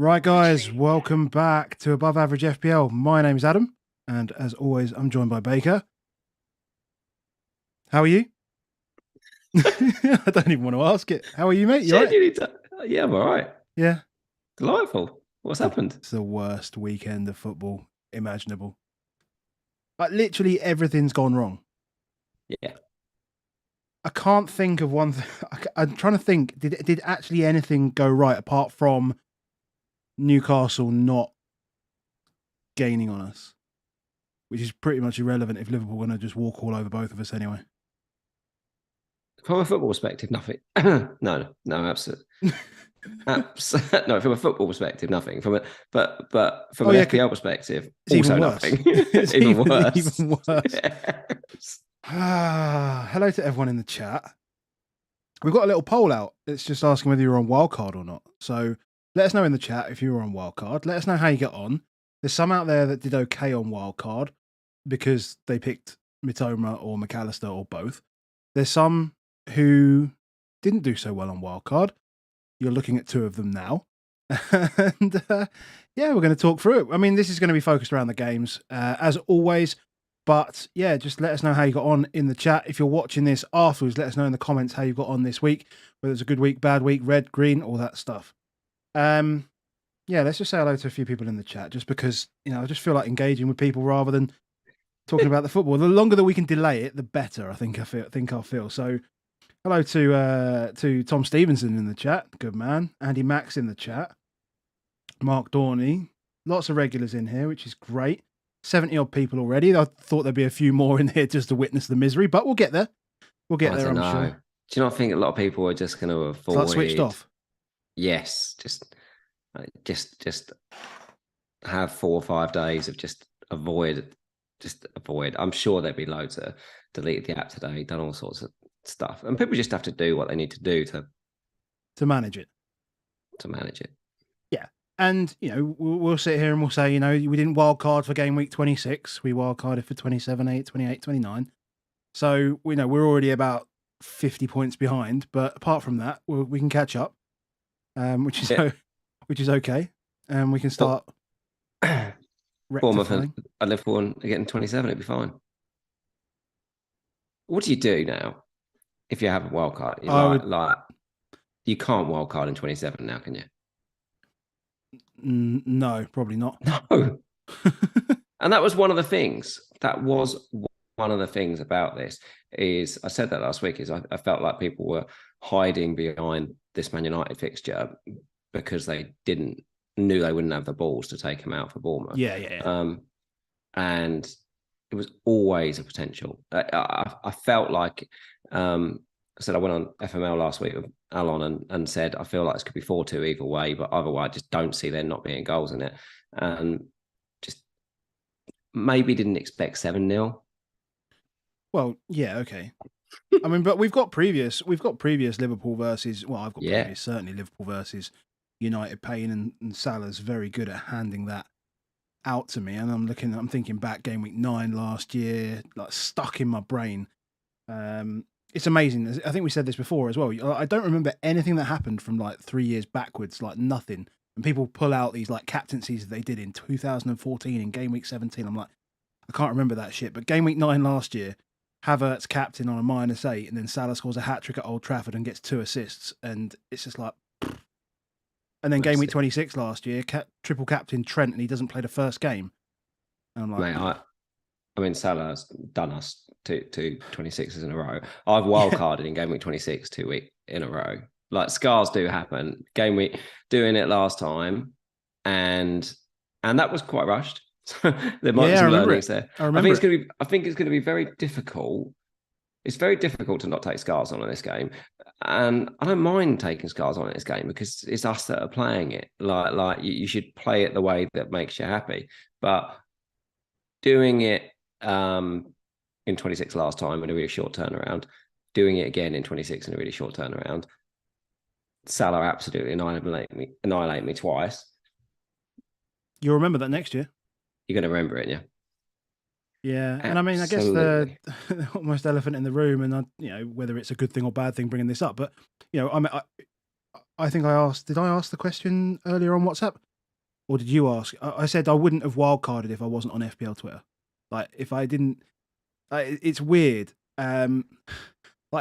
Right, guys, welcome back to Above Average FPL. My name's Adam, and as always, I'm joined by Baker. How are you? I don't even want to ask it. How are you, mate? You all right? Yeah, I'm all right. Yeah. Delightful. What's happened? It's the worst weekend of football imaginable. Like, literally everything's gone wrong. Yeah. I can't think of one thing. I'm trying to think, did actually anything go right apart from Newcastle not gaining on us? Which is pretty much irrelevant if Liverpool are going to just walk all over both of us anyway. From a football perspective, nothing. No, absolutely. No, from a football perspective, nothing. From an FPL perspective, it's also even worse. nothing. It's even worse. Even worse. Yes. Hello to everyone in the chat. We've got a little poll out. It's just asking whether you're on Wildcard or not. So let us know in the chat if you were on Wildcard. Let us know how you get on. There's some out there that did okay on Wildcard because they picked Mitoma or McAllister or both. There's some who didn't do so well on Wildcard. You're looking at two of them now. And yeah, we're going to talk through it. I mean, this is going to be focused around the games, as always. But yeah, just let us know how you got on in the chat. If you're watching this afterwards, let us know in the comments how you got on this week, whether it's a good week, bad week, red, green, all that stuff. Yeah, let's just say hello to a few people in the chat, just because, I just feel like engaging with people rather than talking about the football. The longer that we can delay it, the better, I think I'll feel. So hello to Tom Stevenson in the chat. Good man. Andy Max in the chat. Mark Dorney. Lots of regulars in here, which is great. 70 odd people already. I thought there'd be a few more in here just to witness the misery, but we'll get there. We'll get there, I'm sure. Do you not think a lot of people are just going to avoid... Like switched off? Yes. Just have 4 or 5 days of just avoid. I'm sure there'd be loads of deleted the app today, done all sorts of stuff. And people just have to do what they need to do to manage it. Yeah. And, we'll sit here and we'll say, we didn't wildcard for game week 26. We wildcarded for 27, 8, 28, 29. So, we're already about 50 points behind. But apart from that, we can catch up, which is okay. And we can start Bournemouth and Liverpool are getting 27. It'd be fine. What do you do now if you have a wildcard? You can't wildcard in 27 now, can you? No, probably not. No. And that was one of the things. One of the things about this is, I said that last week, is I felt like people were hiding behind this Man United fixture because they knew they wouldn't have the balls to take him out for Bournemouth. Yeah. And it was always a potential. I felt like, I said I went on FML last week with Alon and said, I feel like this could be 4-2 either way, but either way, I just don't see there not being goals in it. And just maybe didn't expect 7-0. Well, yeah, okay. I mean, but we've got previous Liverpool versus, I've got previous, certainly Liverpool versus United. Payne and Salah's very good at handing that out to me. And I'm thinking back game week 9 last year, like stuck in my brain. It's amazing. I think we said this before as well. I don't remember anything that happened from like 3 years backwards, like nothing. And people pull out these like captaincies that they did in 2014 in game week 17. I'm like, I can't remember that shit. But game week 9 last year, Havertz captain on a -8, and then Salah scores a hat-trick at Old Trafford and gets 2 assists. And it's just like... And then game week 26 last year, triple captain Trent, and he doesn't play the first game. And I'm like... Mate, I mean, Salah's done us two 26s in a row. I've wildcarded in game week 26 2 weeks in a row. Like, scars do happen. Game week doing it last time, and that was quite rushed. There might be some learnings there. I think it's going to be very difficult. It's very difficult to not take scars on in this game, and I don't mind taking scars on in this game because it's us that are playing it. Like you should play it the way that makes you happy. But doing it in 26 last time in a really short turnaround, doing it again in 26 in a really short turnaround, Salah absolutely annihilate me twice. You'll remember that next year. You're going to remember it, yeah. Yeah, and I mean, I guess the almost elephant in the room, and whether it's a good thing or bad thing bringing this up, but I think did I ask the question earlier on WhatsApp? Or did you ask? I said I wouldn't have wildcarded if I wasn't on FPL Twitter. Like if I didn't, it's weird. Like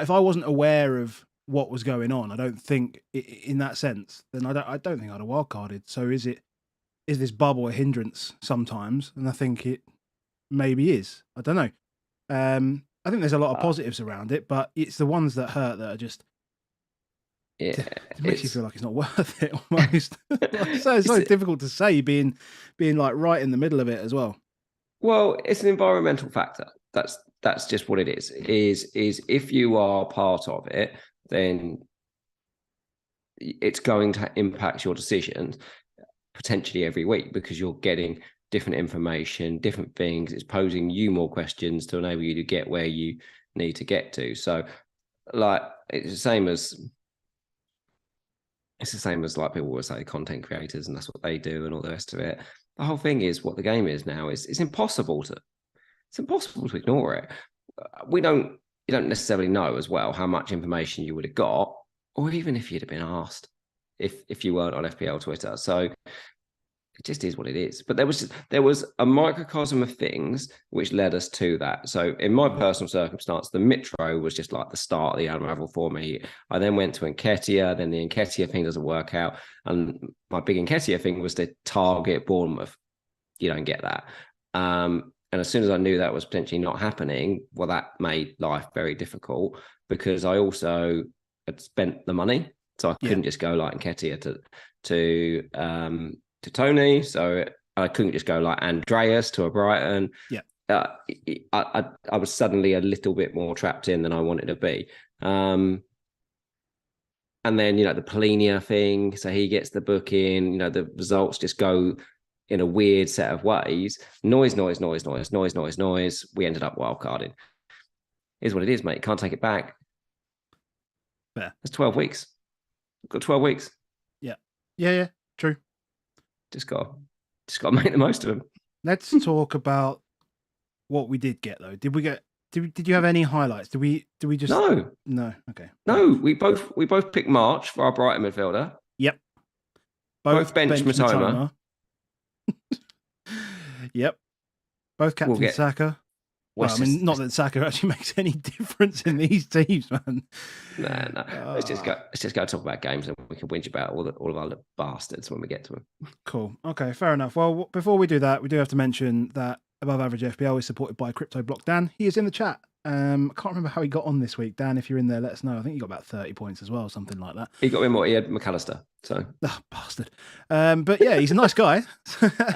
if I wasn't aware of what was going on, I don't think in that sense, then I don't think I'd have wildcarded. So is this bubble a hindrance sometimes? And I think it maybe is. I don't know. I think there's a lot of positives around it, but it's the ones that hurt that are just. Yeah, it makes you feel like it's not worth it almost. So it's so difficult to say, being like right in the middle of it as well. Well, it's an environmental factor. That's just what it is. Is if you are part of it, then it's going to impact your decisions potentially every week because you're getting different information, different things. It's posing you more questions to enable you to get where you need to get to. So, like, it's the same as like people will say content creators, and that's what they do, and all the rest of it. The whole thing is what the game is now. It's impossible to ignore it. You don't necessarily know as well how much information you would have got, or even if you'd have been asked if you weren't on FPL Twitter. So it just is what it is. But there was a microcosm of things which led us to that. So in my personal circumstance, the Mitro was just like the start of the unravel for me. I then went to Nketiah, then the Nketiah thing doesn't work out. And my big Nketiah thing was to target Bournemouth. You don't get that. And as soon as I knew that was potentially not happening, well, that made life very difficult because I also had spent the money. So I couldn't just go like Nketiah to Tony, so I couldn't just go like Andreas to a Brighton. Yeah, I was suddenly a little bit more trapped in than I wanted to be. And then the Polinia thing, so he gets the booking. The results just go in a weird set of ways. Noise. We ended up wildcarding. Here's what it is, mate. Can't take it back. Fair. It's 12 weeks. We've got 12 weeks. Yeah. True. Just got to make the most of them. Let's talk about what we did get though. Did you have any highlights? Did we just No. Okay. No, we both picked March for our Brighton midfielder. Yep. Both benched Matoma. Yep. Both captain Saka. Well, I mean, not that Saka actually makes any difference in these teams, man. No. Let's just go talk about games, and we can whinge about all of our little bastards when we get to them. Cool. Okay, fair enough. Well, before we do that, we do have to mention that Above Average FPL is supported by Crypto Block Dan. He is in the chat. I can't remember how he got on this week. Dan, if you're in there, let us know. I think he got about 30 points as well, something like that. He got in what? He had McAllister. So bastard. But yeah, he's a nice guy.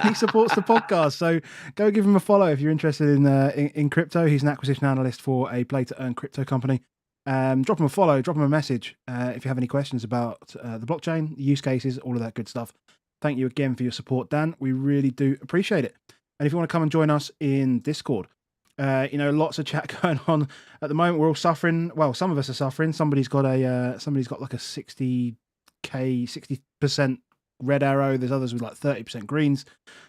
He supports the podcast. So go give him a follow if you're interested in crypto. He's an acquisition analyst for a play to earn crypto company. Drop him a follow, drop him a message if you have any questions about the blockchain, use cases, all of that good stuff. Thank you again for your support, Dan. We really do appreciate it. And if you want to come and join us in Discord, lots of chat going on at the moment. We're all suffering. Well, some of us are suffering. Somebody's got like a 60% red arrow. There's others with like 30% greens.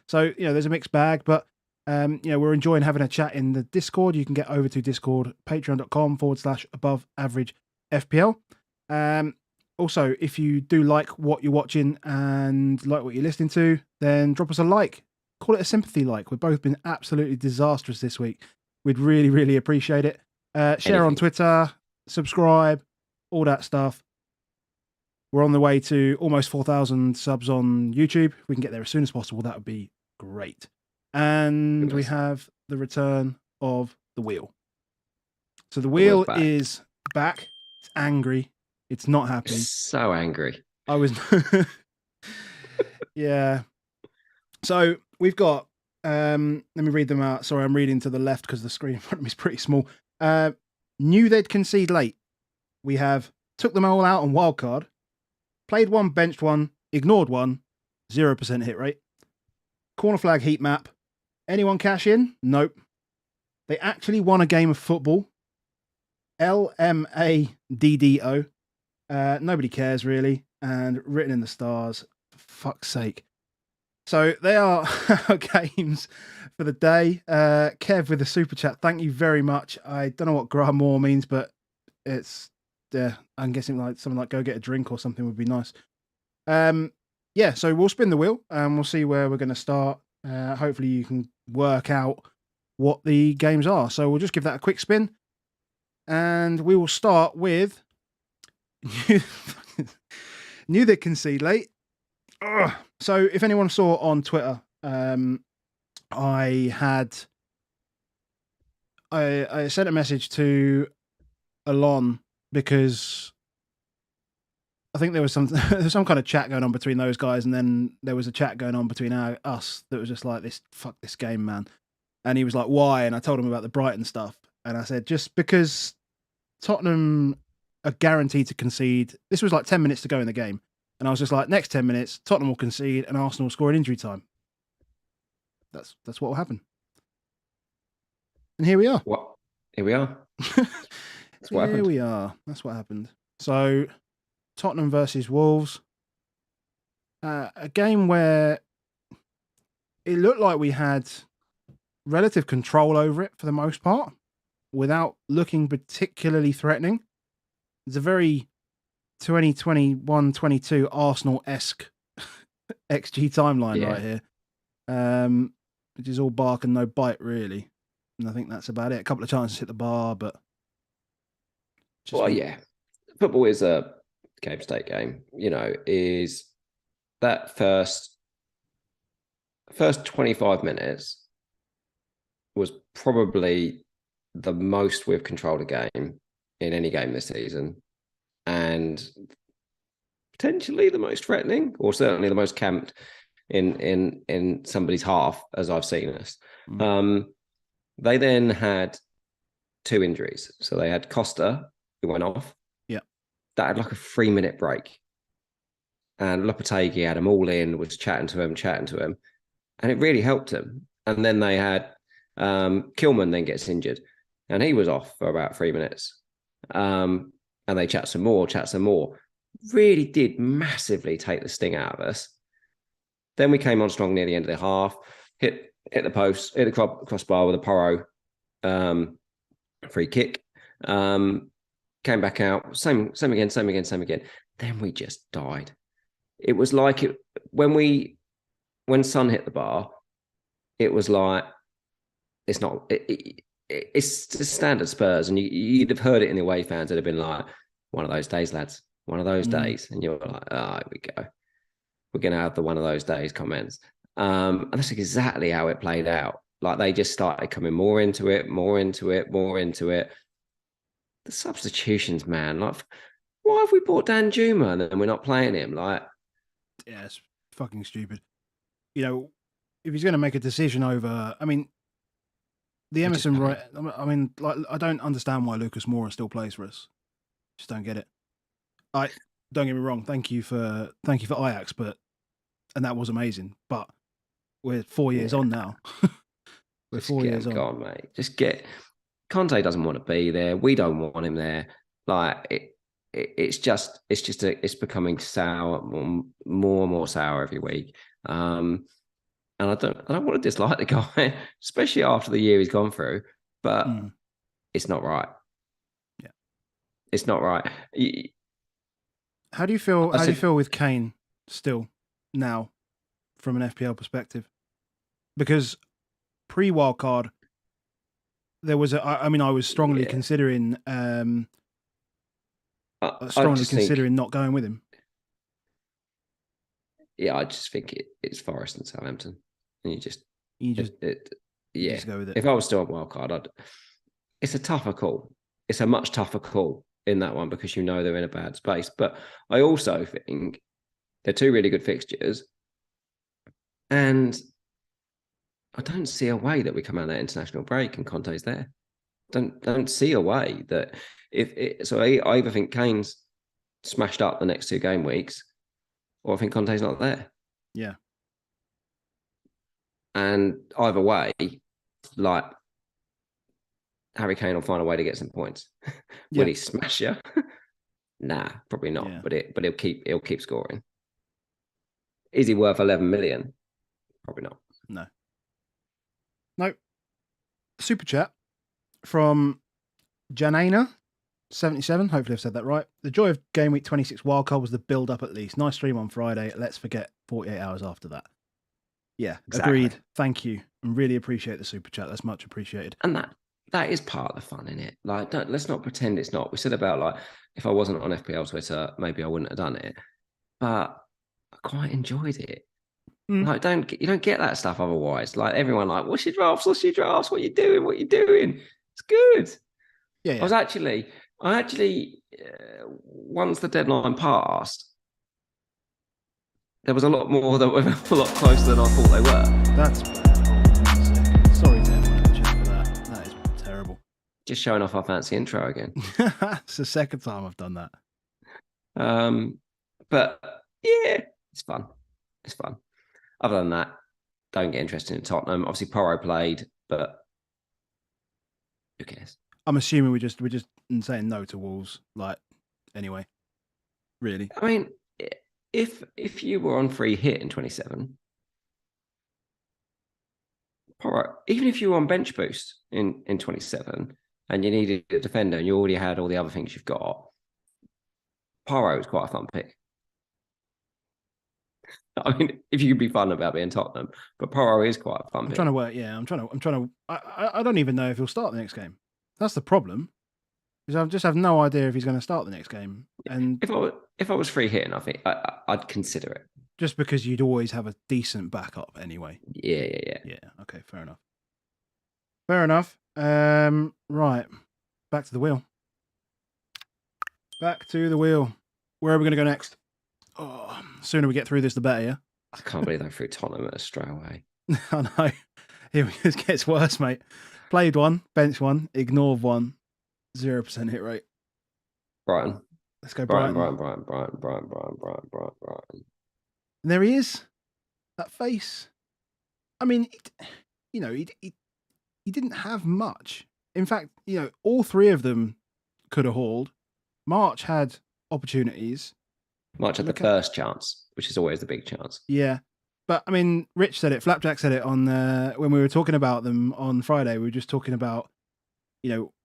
So, there's a mixed bag, but we're enjoying having a chat in the Discord. You can get over to Discord, patreon.com/above average FPL. Also, if you do like what you're watching and like what you're listening to, then drop us a like. Call it a sympathy like. We've both been absolutely disastrous this week. We'd really, really appreciate it. Share on Twitter, subscribe, all that stuff. We're on the way to almost 4,000 subs on YouTube. If we can get there as soon as possible, that would be great. And we have the return of the wheel. So the wheel is back. It's angry. It's not happy. It's so angry. I was... Yeah. So we've got... let me read them out. Sorry, I'm reading to the left because the screen in front of me is pretty small. Knew they'd concede late. We have took them all out on wildcard. Played one, benched one, ignored one. 0% hit rate. Corner flag heat map. Anyone cash in? Nope. They actually won a game of football. LMADDO. Nobody cares really. And written in the stars. For fuck's sake. So they are our games for the day. Kev with the super chat. Thank you very much. I don't know what Graham Moore means, but it's I'm guessing like something like go get a drink or something would be nice. yeah, so we'll spin the wheel and we'll see where we're going to start. Hopefully you can work out what the games are. So we'll just give that a quick spin. And we will start with Knew they'd concede late. Ugh. So if anyone saw on Twitter, I sent a message to Alon because I think there was some kind of chat going on between those guys, and then there was a chat going on between us that was just like, fuck this game, man. And he was like, why? And I told him about the Brighton stuff, and I said, just because Tottenham are guaranteed to concede. This was like 10 minutes to go in the game, and I was just like, next 10 minutes, Tottenham will concede, and Arsenal will score in injury time. That's what will happen. And here we are. What? Here we are. That's what happened. Here we are. That's what happened. So, Tottenham versus Wolves. A game where it looked like we had relative control over it for the most part, without looking particularly threatening. It's a very 2021-22 Arsenal-esque XG timeline right here, which is all bark and no bite, really. And I think that's about it. A couple of chances hit the bar, but... yeah. Football is a game state game. Is that first 25 minutes was probably the most we've controlled a game in any game this season, and potentially the most threatening, or certainly the most camped in somebody's half as I've seen us. They then had two injuries. So they had Costa, who went off. Yeah. That had like a 3-minute break. And Lopetegui had them all in, was chatting to him. And it really helped him. And then they had Kilman then gets injured. And he was off for about 3 minutes. And they chat some more. Really did massively take the sting out of us. Then we came on strong near the end of the half, hit the post, hit the crossbar with a Porro free kick. Came back out, same again. Then we just died. It was like when Son hit the bar, it was like it's just standard Spurs, and you'd have heard it in the away fans that have been like, one of those days, lads, one of those days, and you're like, here we go, we're gonna have the one of those days comments. And that's exactly how it played out. Like they just started coming more into it. The substitutions, man. Like, why have we bought Dan Juma and then we're not playing him? Like, yeah, it's fucking stupid. If he's going to make a decision over, the Emerson right. I don't understand why Lucas Moura still plays for us. Just don't get it. Don't get me wrong. Thank you for Ajax, and that was amazing. But we're 4 years on now. We're 4 years on. Gone, mate. Just get. Conte doesn't want to be there. We don't want him there. Like it's becoming sour, more and more sour every week. And I don't want to dislike the guy, especially after the year he's gone through. But it's not right. Yeah, it's not right. How do you feel? How do you feel with Kane still now, from an FPL perspective? Because pre-wildcard, there was I was strongly considering not going with him. Yeah, I just think it's Forest and Southampton, and you just go with it. If I was still on wildcard, it's a tougher call. It's a much tougher call in that one because they're in a bad space. But I also think they're two really good fixtures, and I don't see a way that we come out of that international break and Conte's there. Don't see a way that I either think Kane's smashed up the next 2 game weeks, or I think Conte's not there. Yeah. And either way, like Harry Kane will find a way to get some points. Will he smash you? Nah, probably not. Yeah. But he'll keep scoring. Is he worth 11 million? Probably not. No. Super chat from Janana 77. Hopefully I've said that right. The joy of game week 26 wildcard was the build up at least. Nice stream on Friday. Let's forget 48 hours after that. Yeah, Exactly. agreed. Thank you. And really appreciate the super chat. That's much appreciated. And that is part of the fun, isn't it? Like, let's not pretend it's not. We said about like, if I wasn't on FPL Twitter, maybe I wouldn't have done it. But I quite enjoyed it. Like, you don't get that stuff otherwise. Like everyone, like, what's your drafts? What's your drafts? What you doing? What you doing? It's good. Yeah. I actually, once the deadline passed, there was a lot more that were a lot closer than I thought they were. That's bad. Hold on a second. Sorry to everyone in the chat for that. That is terrible. Just showing off our fancy intro again. It's the second time I've done that. But yeah, it's fun. It's fun. Other than that, don't get interested in Tottenham. Obviously, Porro played, but who cares? I'm assuming we're just saying no to Wolves. Like, anyway, really. I mean, if you were on free hit in 27, Porro, even if you were on bench boost in 27 and you needed a defender and you already had all the other things you've got, Porro was quite a fun pick. I mean, if you could be fun about being Tottenham, but Porro is quite a fun pick. I'm trying to work. Yeah, I'm trying to. I don't even know if he'll start the next game. That's the problem. Because I just have no idea if he's going to start the next game. And if I was free hitting, I think I'd consider it. Just because you'd always have a decent backup anyway. Yeah. Okay, fair enough. Right, back to the wheel. Where are we going to go next? Oh, sooner we get through this, the better. Yeah. I can't believe they threw Tottenham at us straight away. I know. It gets worse, mate. Played one, bench one, ignored one, 0% hit rate. Brighton. Let's go Brighton. Brighton. And there he is. That face. I mean, he didn't have much. In fact, all three of them could have hauled. March had opportunities. March had the first chance, which is always the big chance. Yeah. But, I mean, Rich said it, Flapjack said it on when we were talking about them on Friday. We were just talking about,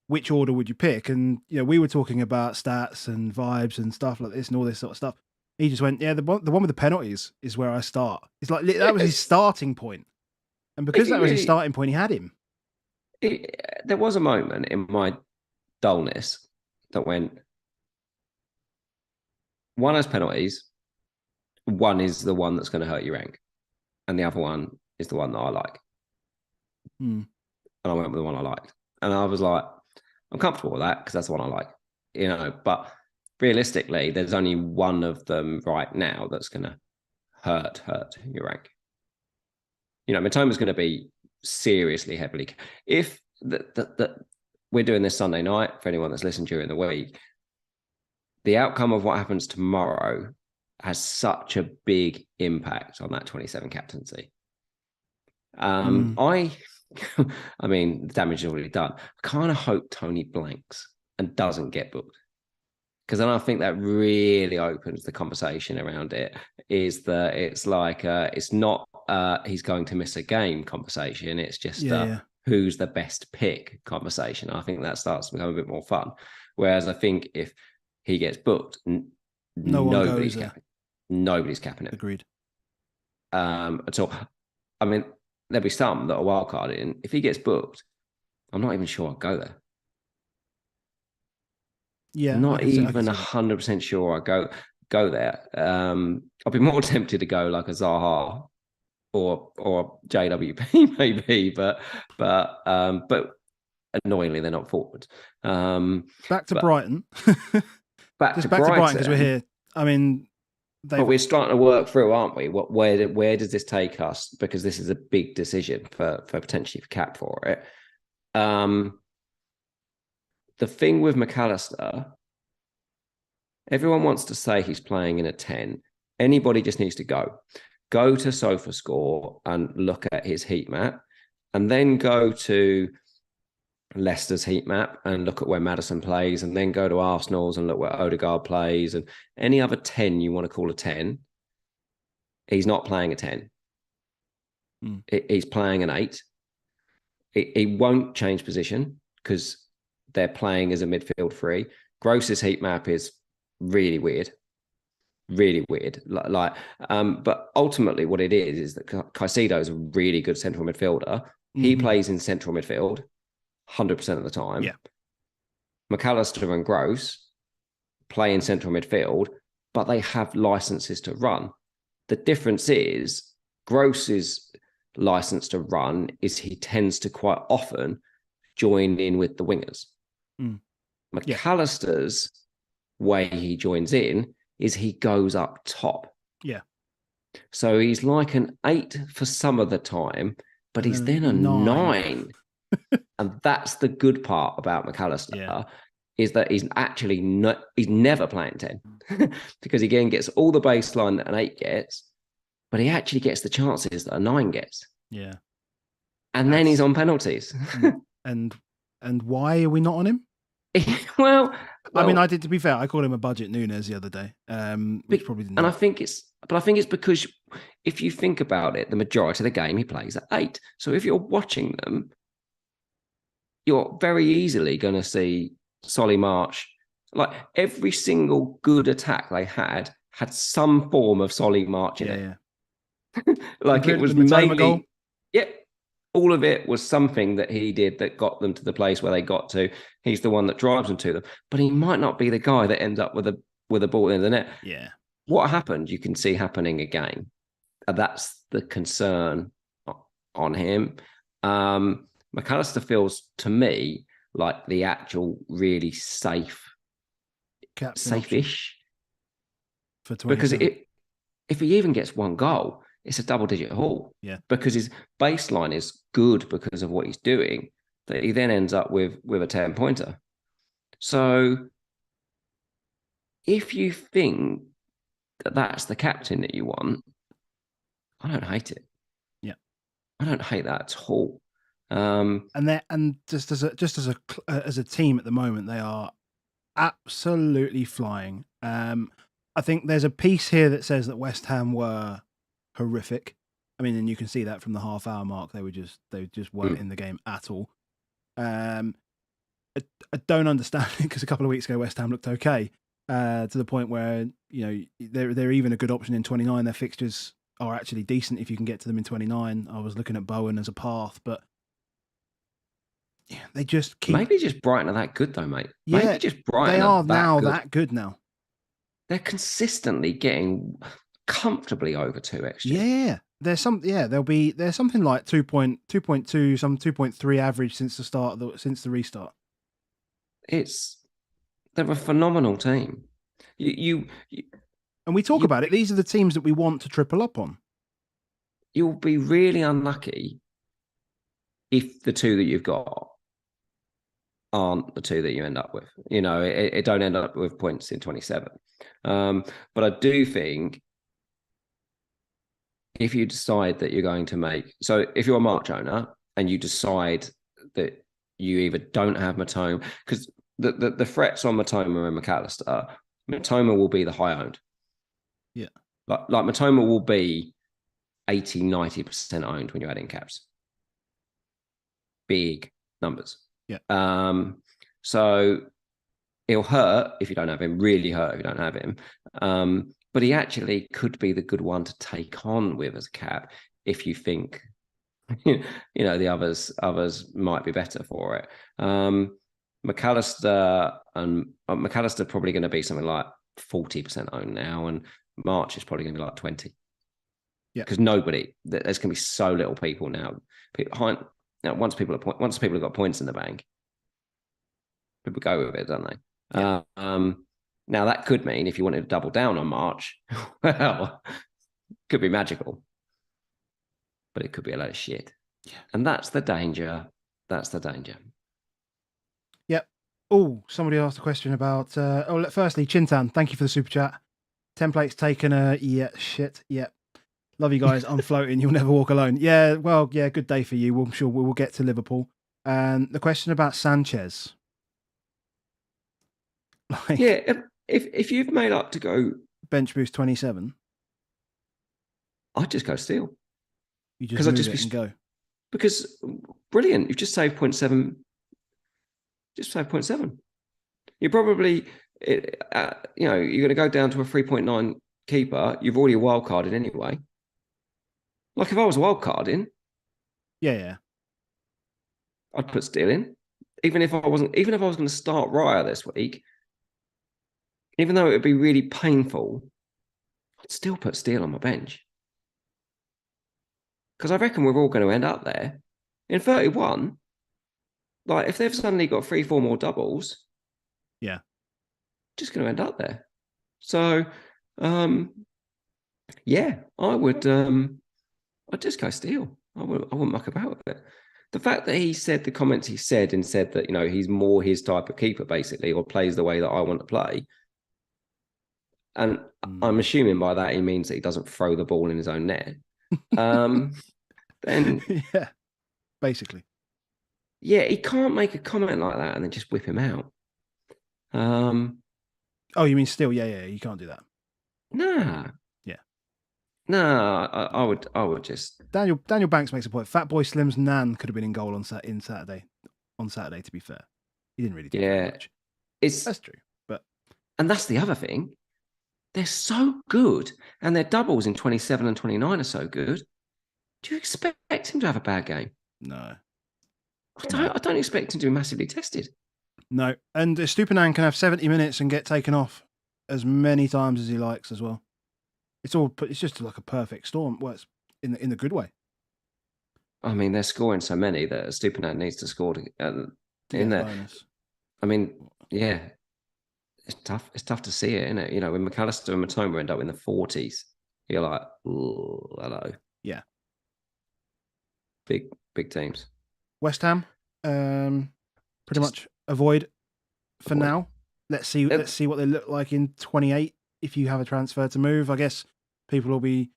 which order would you pick? And, we were talking about stats and vibes and stuff like this and all this sort of stuff. He just went, yeah, the one with the penalties is where I start. It's like, that was his starting point. And because that was his starting point, he had him. There was a moment in my dullness that went, one has penalties, one is the one that's going to hurt your rank, and the other one is the one that I like. And I went with the one I liked. And I was like, I'm comfortable with that because that's the one I like. But realistically, there's only one of them right now that's going to hurt your rank. Mitoma's going to be seriously heavily. If we're doing this Sunday night, for anyone that's listened during the week, the outcome of what happens tomorrow has such a big impact on that 27 captaincy. I mean, the damage is already done. I kind of hope Tony blanks and doesn't get booked. Because then I think that really opens the conversation around it, is that it's like, it's not he's going to miss a game conversation. It's just who's the best pick conversation. I think that starts to become a bit more fun. Whereas I think if he gets booked, nobody's capping it. Agreed. At all. I mean, there'll be some that are wildcarded in. If he gets booked, I'm not even sure I'll go there. Yeah, not even 100% sure I go there. I'll be more tempted to go like a Zaha or JWP maybe, but annoyingly they're not forwards. Back to Brighton. back to Brighton because we're here. I mean, but we're starting to work through, aren't we? Where does this take us? Because this is a big decision for potentially for cap for it. The thing with McAllister, everyone wants to say he's playing in a 10. Anybody just needs to go to SofaScore and look at his heat map, and then go to Leicester's heat map and look at where Maddison plays, and then go to Arsenal's and look where Odegaard plays, and any other 10 you want to call a 10. He's not playing a 10. He's playing an 8. He won't change position because they're playing as a midfield 3. Gross's heat map is really weird. Really weird. But ultimately what it is that Caicedo is a really good central midfielder. He plays in central midfield 100% of the time. Yeah. McAllister and Gross play in central midfield, but they have licenses to run. The difference is Gross's license to run is he tends to quite often join in with the wingers. McAllister's way he joins in is he goes up top. Yeah. So he's like an 8 for some of the time, but he's then a 9. And that's the good part about McAllister, is that he's actually he's never playing 10 because he again gets all the baseline that an 8 gets, but he actually gets the chances that a 9 gets. Yeah. And then he's on penalties. and why are we not on him? well, I mean, to be fair, I called him a budget Nunes the other day, which probably didn't. And I think it's because if you think about it, the majority of the game he plays at 8. So if you're watching them, you're very easily going to see Solly March. Like every single good attack they had some form of Solly March in it. Like it was mainly, all of it was something that he did that got them to the place where they got to. He's the one that drives them to them, but he might not be the guy that ends up with a ball in the net. Yeah. What happened, you can see happening again. That's the concern on him. McAllister feels to me like the actual really safe, safe-ish. For because if he even gets one goal, it's a double-digit haul. Yeah. Because his baseline is good because of what he's doing, that he then ends up with a 10-pointer. So if you think that that's the captain that you want, I don't hate it. Yeah. I don't hate that at all. And just as a team at the moment, they are absolutely flying. I think there's a piece here that says that West Ham were horrific. I mean, and you can see that from the half-hour mark. They just weren't in the game at all. I don't understand it because a couple of weeks ago West Ham looked okay to the point where they're even a good option in 29. Their fixtures are actually decent if you can get to them in 29. I was looking at Bowen as a path, but they just keep. Maybe just Brighton are that good though, mate. Yeah, maybe just Brighton they are that now good. that good now. They're consistently getting comfortably over 2 XG. Yeah, there's something like 2.2, some 2.3 average since the restart. They're a phenomenal team. And we talk about it. These are the teams that we want to triple up on. You'll be really unlucky if the 2 that you've got aren't the 2 that you end up with. It don't end up with points in 27. But I do think if you decide that you're going to make... So if you're a March owner and you decide that you either don't have Matoma... Because the threats on Matoma and McAllister, Matoma will be the high owned. Yeah. Like Matoma will be 80, 90% owned when you add in caps. Big numbers. Yeah. So it'll hurt if you don't have him, really hurt if you don't have him. But he actually could be the good one to take on with as a cap if you think, the others might be better for it. McAllister probably going to be something like 40% owned now, and March is probably going to be like 20. Yeah. Because there's going to be so little people now. Once people have got points in the bank, people go with it, don't they? Yeah. Now that could mean if you wanted to double down on March, well, could be magical, but it could be a load of shit. Yeah. And that's the danger. Yep. Oh, somebody asked a question about. Firstly, Chintan, thank you for the super chat. Templates taken. Shit. Yeah. Love you guys. I'm floating. You'll never walk alone. Yeah. Well, yeah. Good day for you. I'm sure we'll get to Liverpool. The question about Sanchez. If you've made up to go bench boost 27, I'd just go steal. You just move it and go. Because brilliant, you've just saved 0.7. Just saved 0.7. You're probably, you're going to go down to a 3.9 keeper. You've already wild carded anyway. Like if I was wild carding, Yeah. I'd put Steele in. Even if I was going to start Raya this week, even though it would be really painful, I'd still put Steele on my bench. Because I reckon we're all going to end up there. In 31, like if they've suddenly got 3-4 more doubles, yeah, just going to end up there. So, yeah, I would. I'd just go Steele. I wouldn't muck about with it. The fact that he said the comments he said and said that he's more his type of keeper basically, or plays the way that I want to play, and I'm assuming by that he means that he doesn't throw the ball in his own net. Then yeah, basically. Yeah, he can't make a comment like that and then just whip him out. Oh, you mean still? Yeah. You can't do that. Nah. Yeah. Nah. I would just. Daniel Banks makes a point. Fatboy Slim's nan could have been in goal on Saturday. On Saturday, to be fair, he didn't really do very much. That's true, and that's the other thing. They're so good, and their doubles in 27 and 29 are so good. Do you expect him to have a bad game? No. I don't expect him to be massively tested. No, and Stupinan can have 70 minutes and get taken off as many times as he likes as well. It's just like a perfect storm. Well, it's in the good way. I mean, they're scoring so many that Stupinan needs to score in there. Bonus. I mean, yeah, it's tough. It's tough to see it, isn't it? When McAllister and Matoma end up in the 40s, you're like, oh, hello. Yeah. Big teams. West Ham, pretty much avoid for now. Let's see what they look like in 28. If you have a transfer to move, I guess people will be.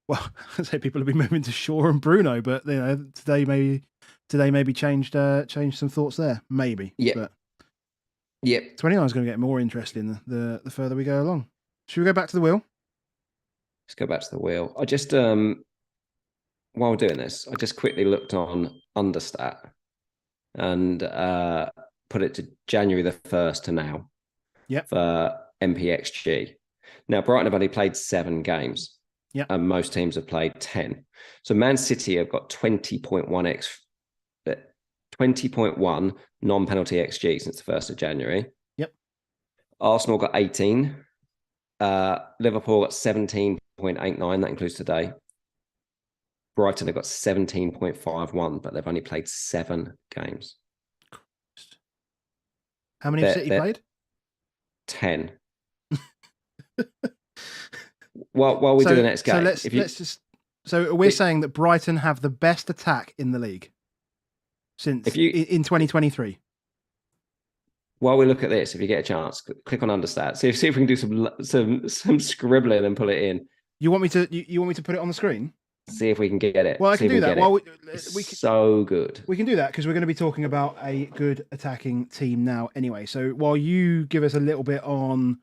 Well, I say people will be moving to Shaw and Bruno, but today maybe changed some thoughts there. Maybe. Yeah. But 29 is going to get more interesting the further we go along. Should we go back to the wheel? Let's go back to the wheel. I just while doing this, I just quickly looked on Understat and put it to January the 1st to now. Yep. For MPXG. Now, Brighton have only played 7 games. Yep. And most teams have played 10. So Man City have got 20.1 non-penalty XG since the 1st of January. Yep. Arsenal got 18. Liverpool got 17.89. That includes today. Brighton have got 17.51, but they've only played 7 games. How many have City played? 10. While we do the next game. So we're saying that Brighton have the best attack in the league since in 2023. While we look at this, if you get a chance, click on Understat. See if we can do some scribbling and pull it in. You want me to put it on the screen? See if we can get it. Well, I can do that. So good. We can do that because we're going to be talking about a good attacking team now anyway. So while you give us a little bit on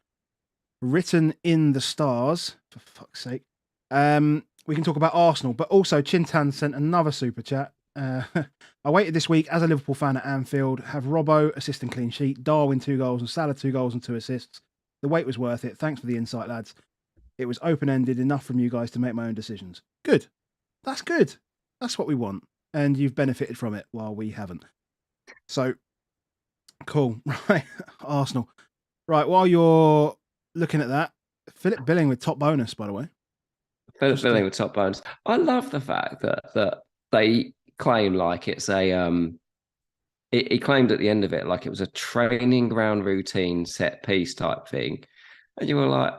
written in the stars, for fuck's sake, we can talk about Arsenal. But also Chintan sent another super chat. I waited this week as a Liverpool fan at Anfield. Have Robbo assist and clean sheet, Darwin 2 goals and Salah 2 goals and 2 assists. The wait was worth it. Thanks for the insight, lads. It was open-ended enough from you guys to make my own decisions. Good. That's good. That's what we want. And you've benefited from it while we haven't. So, cool. Right. Arsenal. Right. While you're looking at that, Philip Billing with top bonus, by the way. Philip Billing with top bonus. I love the fact that they claim like it's a... He claimed at the end of it like it was a training ground routine set piece type thing. And you were like,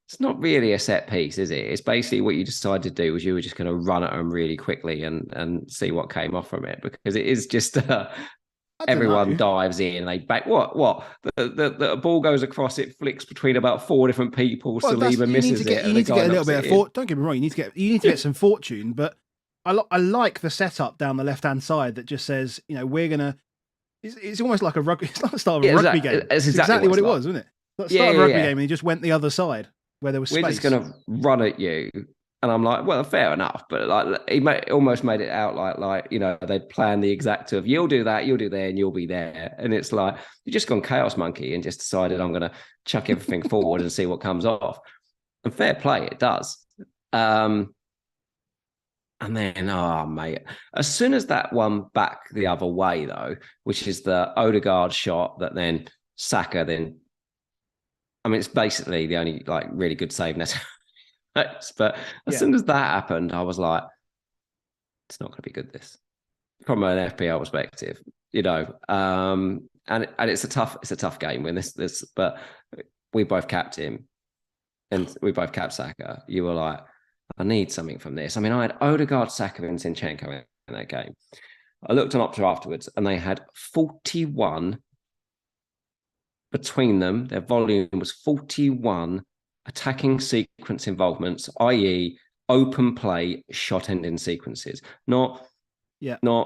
it's not really a set piece, is it? It's basically what you decided to do was you were just going to run at them really quickly and see what came off from it, because it is just everyone dives in, they back the ball goes across, it flicks between about 4 different people. Saliba misses it. You need to get a little bit of fortune. Don't get me wrong. You need to get some fortune, but I like the setup down the left hand side that just says, we're gonna. It's almost like a rugby. It's like the start of a rugby game. It's exactly what it was, wasn't it? Like the start of a rugby game, and he just went the other side where there was space. We're just going to run at you, And I'm like, well, fair enough. But like, almost made it out like, you know, they'd plan the exact of you'll do that, you'll do there, and you'll be there. And it's like, you've just gone chaos monkey and just decided I'm going to chuck everything forward and see what comes off. And fair play, it does. And then, oh, mate, as soon as that one back the other way, though, which is the Odegaard shot that then Saka then, I mean, it's basically the only like really good save necessary. But as soon as that happened, I was like, it's not going to be good, this, from an FPL perspective, you know. And it's a tough game when this, but we both capped him and we both capped Saka. You were like, I need something from this. I mean, I had Odegaard, Saka, and Zinchenko in that game. I looked on Opta afterwards, and they had 41 between them. Their volume was 41 attacking sequence involvements, i.e., open play, shot ending sequences, not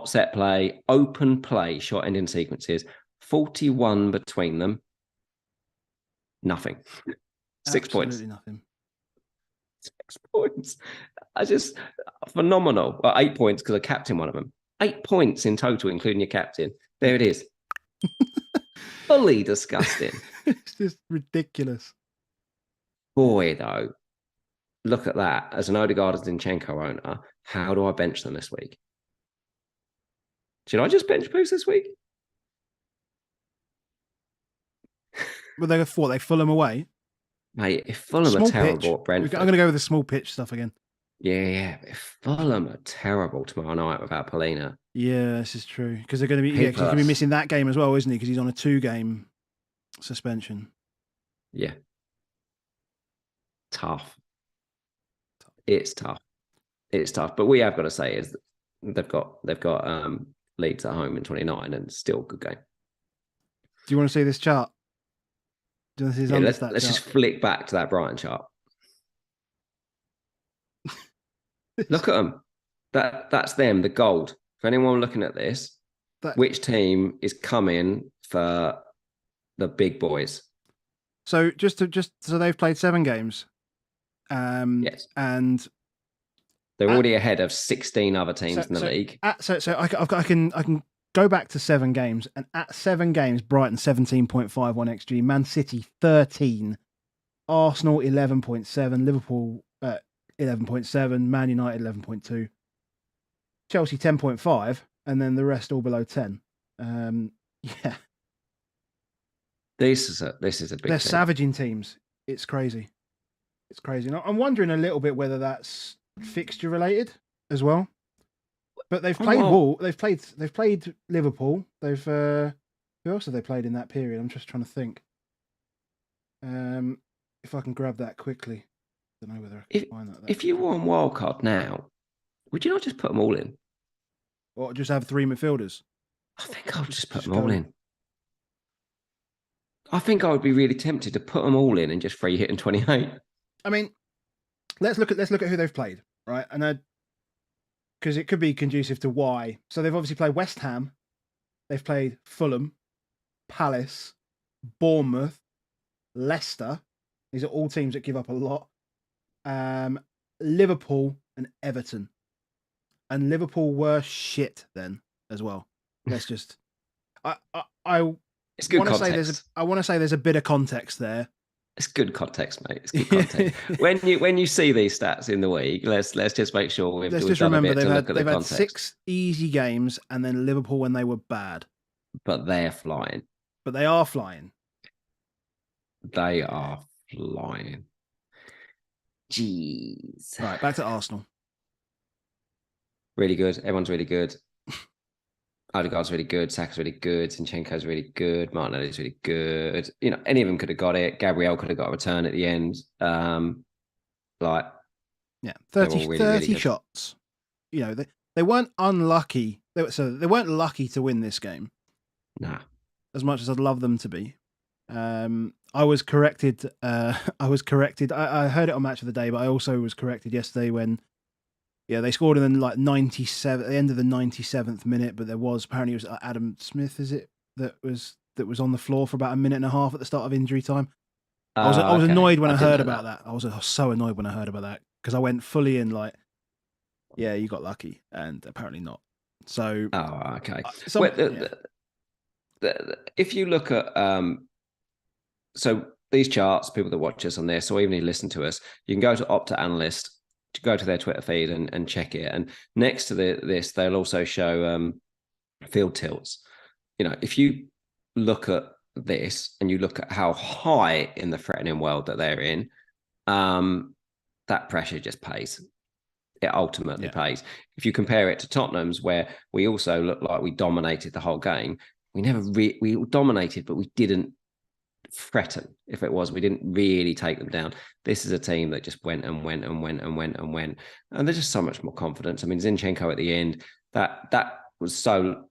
set play, open play, shot ending sequences. 41 between them. Nothing. 6 points. Absolutely nothing. 6 points. Phenomenal. Well, 8 points because I captained one of them. 8 points in total, including your captain. There it is. Fully disgusting. It's just ridiculous. Boy, though, look at that. As an Odegaard and Zinchenko owner, how do I bench them this week? Should I just bench Boost this week? Well, they Fulham away. Mate, if Fulham are terrible at Brentford... I'm going to go with the small pitch stuff again. Yeah. If Fulham are terrible tomorrow night without Polina... Yeah, this is true. Because they're going to be he's going to be missing that game as well, isn't he? Because he's on a 2-game suspension. Yeah. Tough. It's tough. But we have got to say is they've got Leeds at home in 29 and still a good game. Do you want to see this chart? Do you want to see let's just flick back to that Brighton chart. Look at them. That's them, the gold. For anyone looking at this, which team is coming for the big boys? So so they've played 7 games. Yes. And they're already ahead of 16 other teams in the league. I can go back to 7 games, and at 7 games, Brighton 17.51 XG, Man City 13, Arsenal 11.7, Liverpool 11.7, Man United 11.2, Chelsea 10.5, and then the rest all below 10. Yeah. This is a big They're team. savaging teams. It's crazy. It's crazy. And I'm wondering a little bit whether that's fixture related as well. But they've played they've played Liverpool. They've who else have they played in that period? I'm just trying to think. If I can grab that quickly. I don't know whether I can find that. If you were on Wildcard now, would you not just put them all in? Or just have 3 midfielders? I think I would just put them all in. I think I would be really tempted to put them all in and just free hit in 28. I mean, let's look at who they've played, right? And because it could be conducive to why. So they've obviously played West Ham, they've played Fulham, Palace, Bournemouth, Leicester. These are all teams that give up a lot. Liverpool and Everton. And Liverpool were shit then as well. Let's just it's good context. I want to say there's a bit of context there. It's good context, mate. It's good context. when you see these stats in the week, let's just make sure we've just remember they've had 6 easy games, and then Liverpool when they were bad. But they're flying. But they are flying. They are flying. Jeez. Right, back to Arsenal. Really good. Everyone's really good. Odegaard's really good. Saka's really good. Zinchenko's really good. Martinelli's really good. You know, any of them could have got it. Gabriel could have got a return at the end. 30 really shots. You know, they weren't unlucky. They weren't lucky to win this game. Nah. As much as I'd love them to be. I was corrected. I heard it on Match of the Day, but I also was corrected yesterday when they scored in the 97 at the end of the 97th minute, but there was apparently it was Adam Smith, is it, that was on the floor for about a minute and a half at the start of injury time. I was annoyed when I heard about that. I was so annoyed when I heard about that because I went fully in like, yeah, you got lucky, and apparently not. So, okay. yeah. If you look at so these charts, people that watch us on this, or even listen to us, you can go to Opta Analyst, to go to their Twitter feed and check it. And next to this, they'll also show field tilts. If you look at this and you look at how high in the threatening world that they're in, that pressure just pays. It ultimately pays. If you compare it to Tottenham's, where we also looked like we dominated the whole game, we dominated, but we didn't threaten. If it was, we didn't really take them down. This is a team that just went and went and went and went and went, and there's just so much more confidence. I mean, Zinchenko at the end, that was so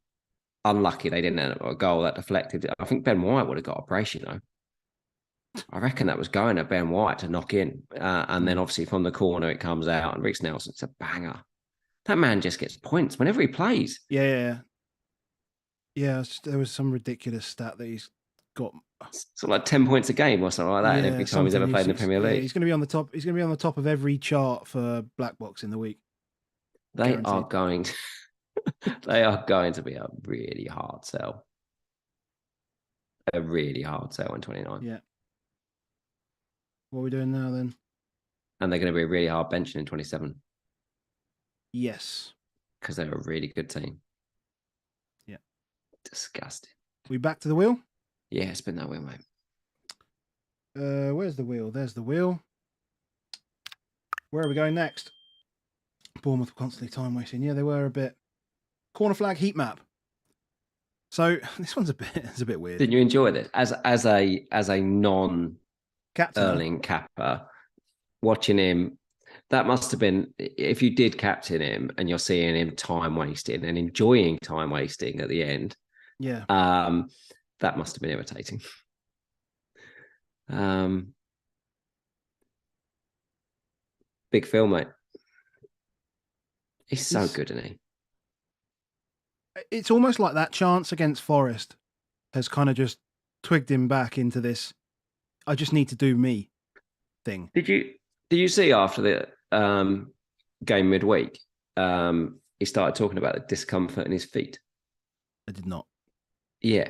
unlucky they didn't end up with a goal that deflected. I think Ben White would have got a brace, I reckon that was going at Ben White to knock in. And then obviously from the corner, it comes out and Reece Nelson's a banger. That man just gets points whenever he plays. Yeah. There was some ridiculous stat that he's got. So like 10 points a game or something like that. Every time he's ever played in the Premier League. He's going to be on the top. He's going to be on the top of every chart for Black Box in the week. They are going to be a really hard sell. A really hard sell in 29. Yeah. What are we doing now then? And they're going to be a really hard benching in 27. Yes. Because they're a really good team. Yeah. Disgusting. We back to the wheel? Yeah, spin that wheel, mate. Where's the wheel? There's the wheel. Where are we going next? Bournemouth constantly time wasting. Yeah, they were a bit. Corner flag heat map. So this one's a bit weird. Didn't you enjoy this as a non Erling capper, watching him? That must have been, if you did captain him and you're seeing him time wasting and enjoying time wasting at the end. Yeah. That must have been irritating. Big Phil, mate. He's so good, isn't he? It's almost like that chance against Forest has kind of just twigged him back into this, I just need to do me thing. Did you see after the game midweek, he started talking about the discomfort in his feet? I did not. Yeah,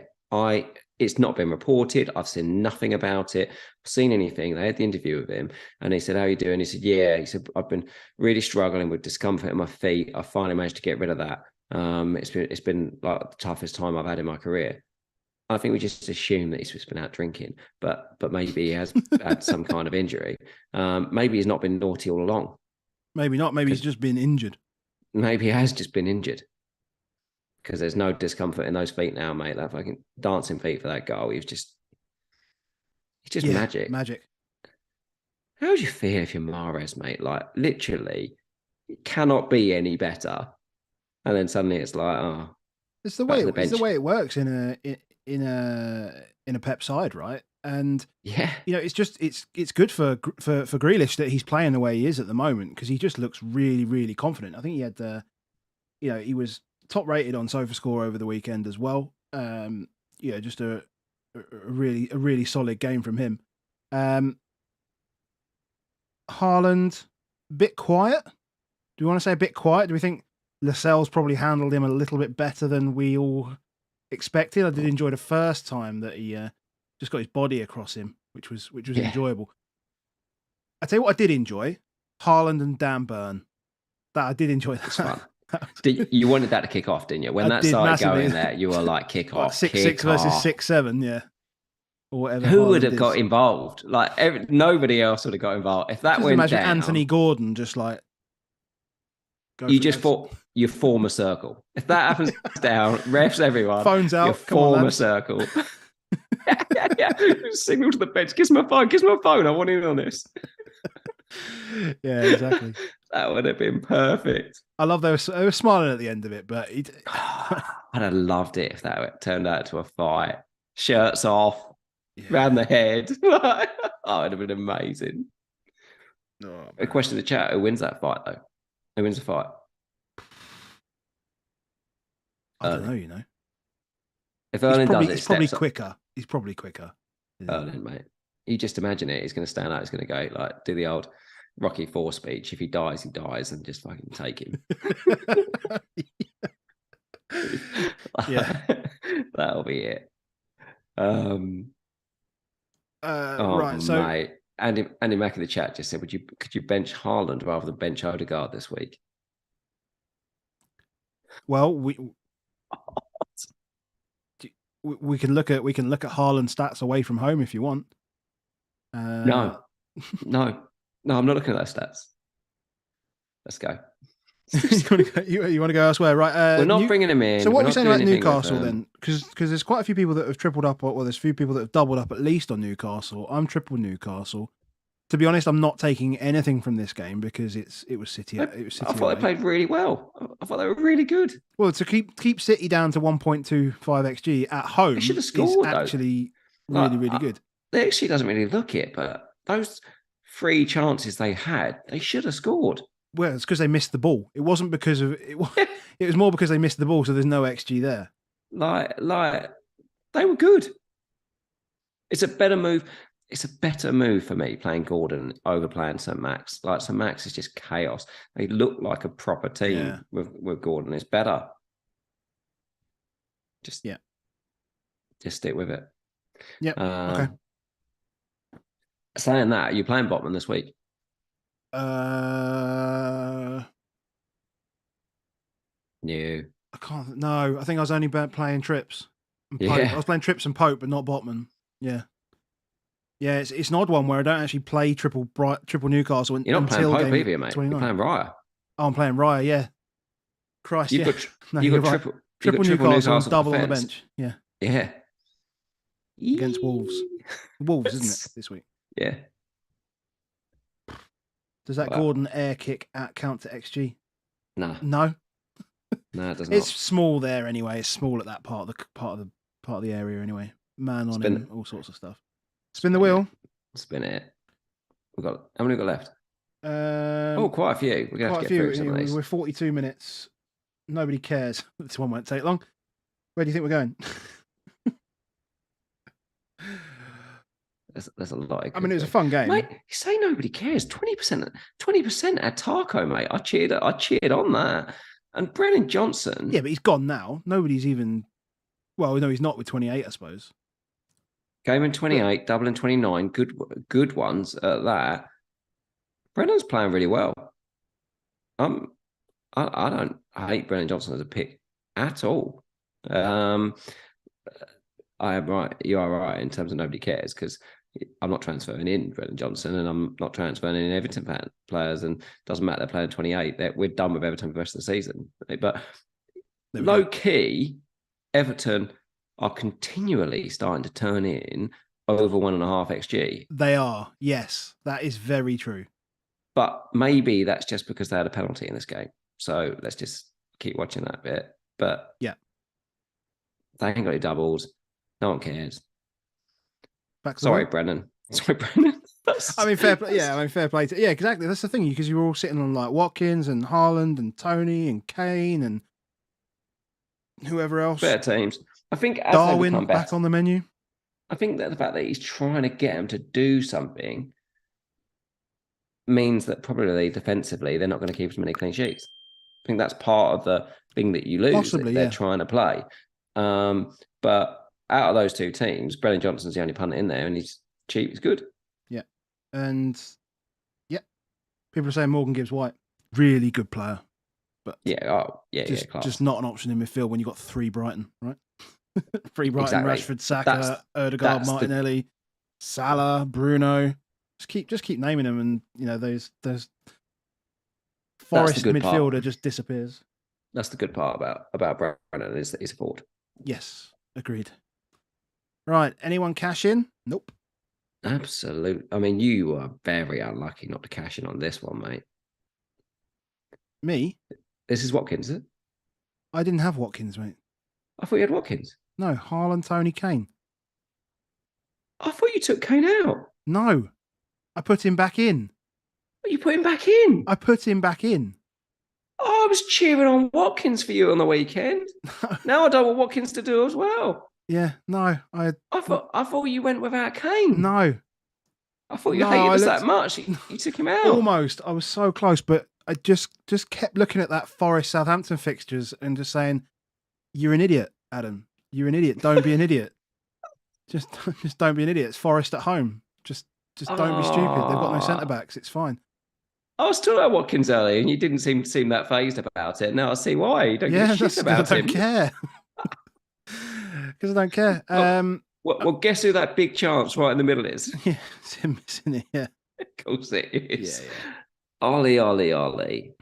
it's not been reported. I've seen nothing about it, seen anything. They had the interview with him and he said, "How are you doing?" He said, "Yeah." He said, "I've been really struggling with discomfort in my feet. I finally managed to get rid of that. It's been like the toughest time I've had in my career." I think we just assume that he's just been out drinking, but maybe he has had some kind of injury. Maybe he's not been naughty all along. Maybe not. Maybe he's just been injured. Maybe he has just been injured. Because there's no discomfort in those feet now, mate. That fucking dancing feet for that goal. He's just magic. Magic. How would you feel if you're Mahrez, mate? Like literally, it cannot be any better. And then suddenly it's like, oh, it's the way it works in a Pep side, right? And yeah, it's good for Grealish that he's playing the way he is at the moment because he just looks really, really confident. I think he had he was top rated on SofaScore over the weekend as well. Just a really solid game from him. Haaland, bit quiet. Do you want to say a bit quiet? Do we think Lascelles probably handled him a little bit better than we all expected? I did enjoy the first time that he just got his body across him, which was enjoyable. I tell you what, I did enjoy Haaland and Dan Burn. That I did enjoy. That. Fun. You wanted that to kick off, didn't you? When that started massively. Going there, you were like, kick off. 6-6 versus 6-7, yeah. Or whatever. Who would have got involved? Like, nobody else would have got involved. If that just went imagine down... Anthony Gordon just like... You form a circle. If that happens down, refs, everyone... Phones out. You form a circle. yeah. Signal to the bench. Kiss my phone. I want in on this. Yeah, exactly. That would have been perfect. I love they were smiling at the end of it, but I'd have loved it if that turned out to a fight. Shirts off, round the head. Oh, it would have been amazing. A question in the chat: who wins that fight, though? Who wins the fight? I don't know. If Erling does it, he's probably quicker. He's probably quicker. Erling, mate. You just imagine it. He's going to stand out. He's going to go do the old. Rocky IV speech. If he dies, and just fucking take him. Yeah. That'll be it. Right. So, mate. Andy Mack in the chat just said, could you bench Haaland rather than bench Odegaard this week? well, we can look at Haaland stats away from home if you want. No, I'm not looking at those stats. Let's go. you want to go elsewhere, right? We're not bringing him in. So what are we saying about Newcastle then? Because there's quite a few people that have tripled up, or there's a few people that have doubled up at least on Newcastle. I'm triple Newcastle. To be honest, I'm not taking anything from this game because it was City. I thought they played really well. I thought they were really good. Well, to keep City down to 1.25 XG at home, they should have scored. Actually, really good. The XG doesn't really look it, but those 3 chances they had, they should have scored. Well, it's because they missed the ball. It wasn't because of it. It was more because they missed the ball, so there's no XG there. Like they were good. It's a better move. It's a better move for me playing Gordon over playing St. Max. Like St. Max is just chaos. They look like a proper team with Gordon. It's better. Just stick with it. Yeah. Okay. Saying that, are you playing Botman this week? No. I can't. No, I think I was only playing Trips. I was playing Trips and Pope, but not Botman. Yeah. Yeah, it's an odd one where I don't actually play triple Newcastle. You're not playing Pope either, mate. 29. You're playing Raya. Oh, I'm playing Raya, yeah. Christ, you've got triple Newcastle and double on the bench. Yeah. Yeah. Against Wolves. Wolves, isn't it, this week? Yeah. Does that Gordon air kick count to XG? No. No? No, it doesn't. It's small there anyway. It's small at that part of the area anyway. Man on him, all sorts of stuff. Spin the wheel. Spin it. How many we got left? Quite a few. We're going to have to get through some of these. We're 42 minutes. Nobody cares. This one won't take long. Where do you think we're going? There's a lot. I mean, it was a fun game. Mate, you say nobody cares. 20% at Tarko, mate. I cheered on that. And Brennan Johnson. Yeah, but he's gone now. Nobody's even. Well, no, he's not with 28, I suppose. Game in 28, double in 29. Good ones at that. Brennan's playing really well. I hate Brennan Johnson as a pick at all. I am right. You are right in terms of nobody cares because I'm not transferring in Brennan Johnson and I'm not transferring in Everton players, and it doesn't matter they're playing 28. We're done with Everton for the rest of the season. But low key, Everton are continually starting to turn in over 1.5 XG. They are, yes. That is very true. But maybe that's just because they had a penalty in this game. So let's just keep watching that bit. But yeah, they ain't got any doubles. No one cares. Sorry, Brennan. fair play. Yeah, fair play. Yeah, exactly. That's the thing, because you were all sitting on like Watkins and Haaland and Tony and Kane and whoever else. Better teams. I think as Darwin back on the menu. I think that the fact that he's trying to get them to do something means that probably defensively they're not going to keep as many clean sheets. I think that's part of the thing that you lose. Possibly, they're trying to play. But out of those two teams, Brennan Johnson's the only punter in there, and he's cheap. He's good. Yeah, and people are saying Morgan Gibbs-White, really good player, but just not an option in midfield when you've got 3 Brighton, right? 3 Brighton, exactly. Rashford, Saka, Odegaard, Martinelli, Salah, Bruno. Just keep naming them, and those Forest midfielder just disappears. That's the good part about Brennan, is that he's a forward. Yes, agreed. Right, anyone cash in? Nope. Absolutely. I mean, you are very unlucky not to cash in on this one, mate. Me? This is Watkins, is it? I didn't have Watkins, mate. I thought you had Watkins. No, Haaland, Tony, Kane. I thought you took Kane out. No, I put him back in. What, you put him back in? I put him back in. Oh, I was cheering on Watkins for you on the weekend. Now I don't want Watkins to do as well. Yeah, no, I thought you went without Kane. No. I thought you No, hated I us looked- that much. You took him out. Almost. I was so close, but I just kept looking at that Forest Southampton fixtures and just saying, "You're an idiot, Adam. You're an idiot. Don't be an idiot. Just don't be an idiot. It's Forest at home. Just don't be stupid. They've got no centre backs. It's fine." I was talking about Watkins earlier, and you didn't seem that phased about it. Now I see why. You don't give a shit about I him. don't care. Because I don't care. Well, guess who that big chance right in the middle is? Yeah, it's him, isn't it? Yeah. Of course it is. Yeah. Ollie.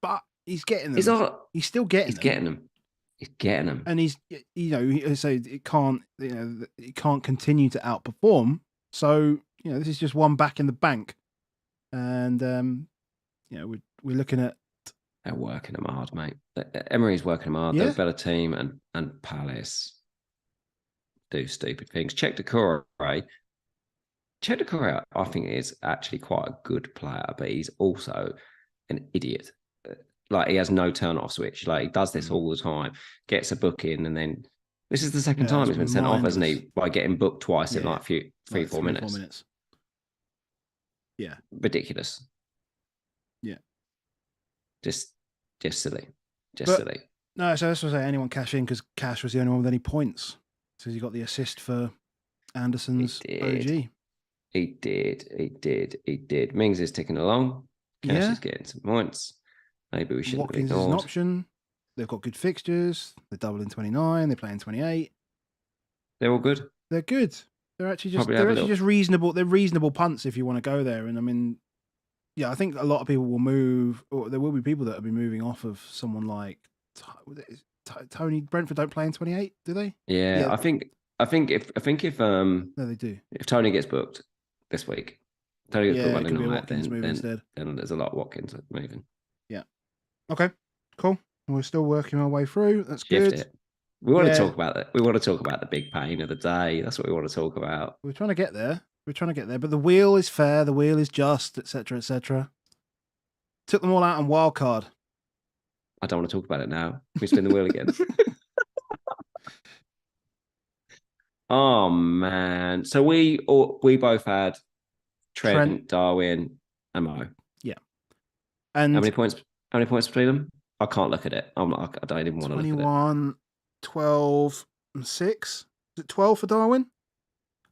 But he's getting them. He's still getting them. He's getting them. And he's, so it can't continue to outperform. So, this is just one back in the bank. And, we're looking at. They're working them hard, mate. Emery's working them hard. Yeah. They're a better team, and Palace do stupid things. Check Decore, I think, is actually quite a good player, but he's also an idiot. Like, he has no turn-off switch. Like, he does this all the time, gets a book in, and then this is the second time he's been sent off, hasn't he? By getting booked twice in like 3-4 minutes. Yeah. Ridiculous. Yeah. Just silly. Silly. No, so that's what I say. Anyone cash in, because Cash was the only one with any points. So he got the assist for Anderson's OG. He did. Mings is ticking along. Cash is getting some points. Maybe we shouldn't Watkins have ignored. is an option. They've got good they're doubling 29. They're playing 28. They're all good. They're good. They're actually just reasonable. They're reasonable punts if you want to go there. And I mean, I think a lot of people will move, or there will be people that will be moving off of someone like Tony. Brentford don't play in 28, do they? Yeah. I think if no, they do. If Tony gets booked this week, Tony gets booked Monday night, then there's a lot of Watkins moving. Yeah. Okay. Cool. We're still working our way through. That's good. We want to talk about that. We want to talk about the big pain of the day. That's what we want to talk about. We're trying to get there. But the wheel is fair. The wheel is just, etc., etc. Took them all out on Wildcard. I don't want to talk about it now. We spin the wheel again. Oh man! So we both had Trent, Darwin, and Mo. Yeah. And how many points between them? I can't look at it. I don't even want to look at it. 21, 12, and 6. Is it 12 for Darwin?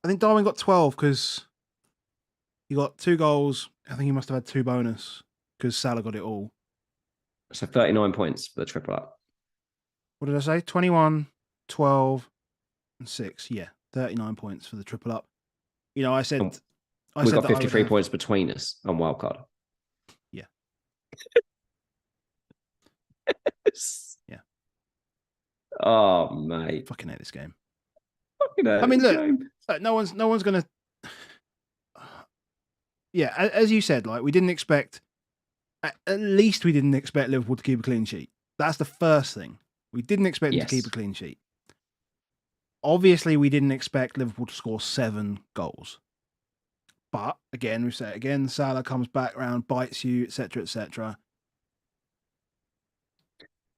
I think Darwin got 12 because he got 2 goals. I think he must have had 2 bonus because Salah got it all. So 39 points for the triple up. What did I say? 21, 12, and 6. Yeah, 39 points for the triple up. I said... we got 53 points between us on Wildcard. Yeah. Yeah. Oh, mate. Fucking hate this game. I mean, look, no one's going to... Yeah, as you said, like, we didn't expect... At least we didn't expect Liverpool to keep a clean sheet. That's the first thing. We didn't expect them to keep a clean sheet. Obviously, we didn't expect Liverpool to score 7 goals. But, again, we say it again, Salah comes back around, bites you, etc., etc.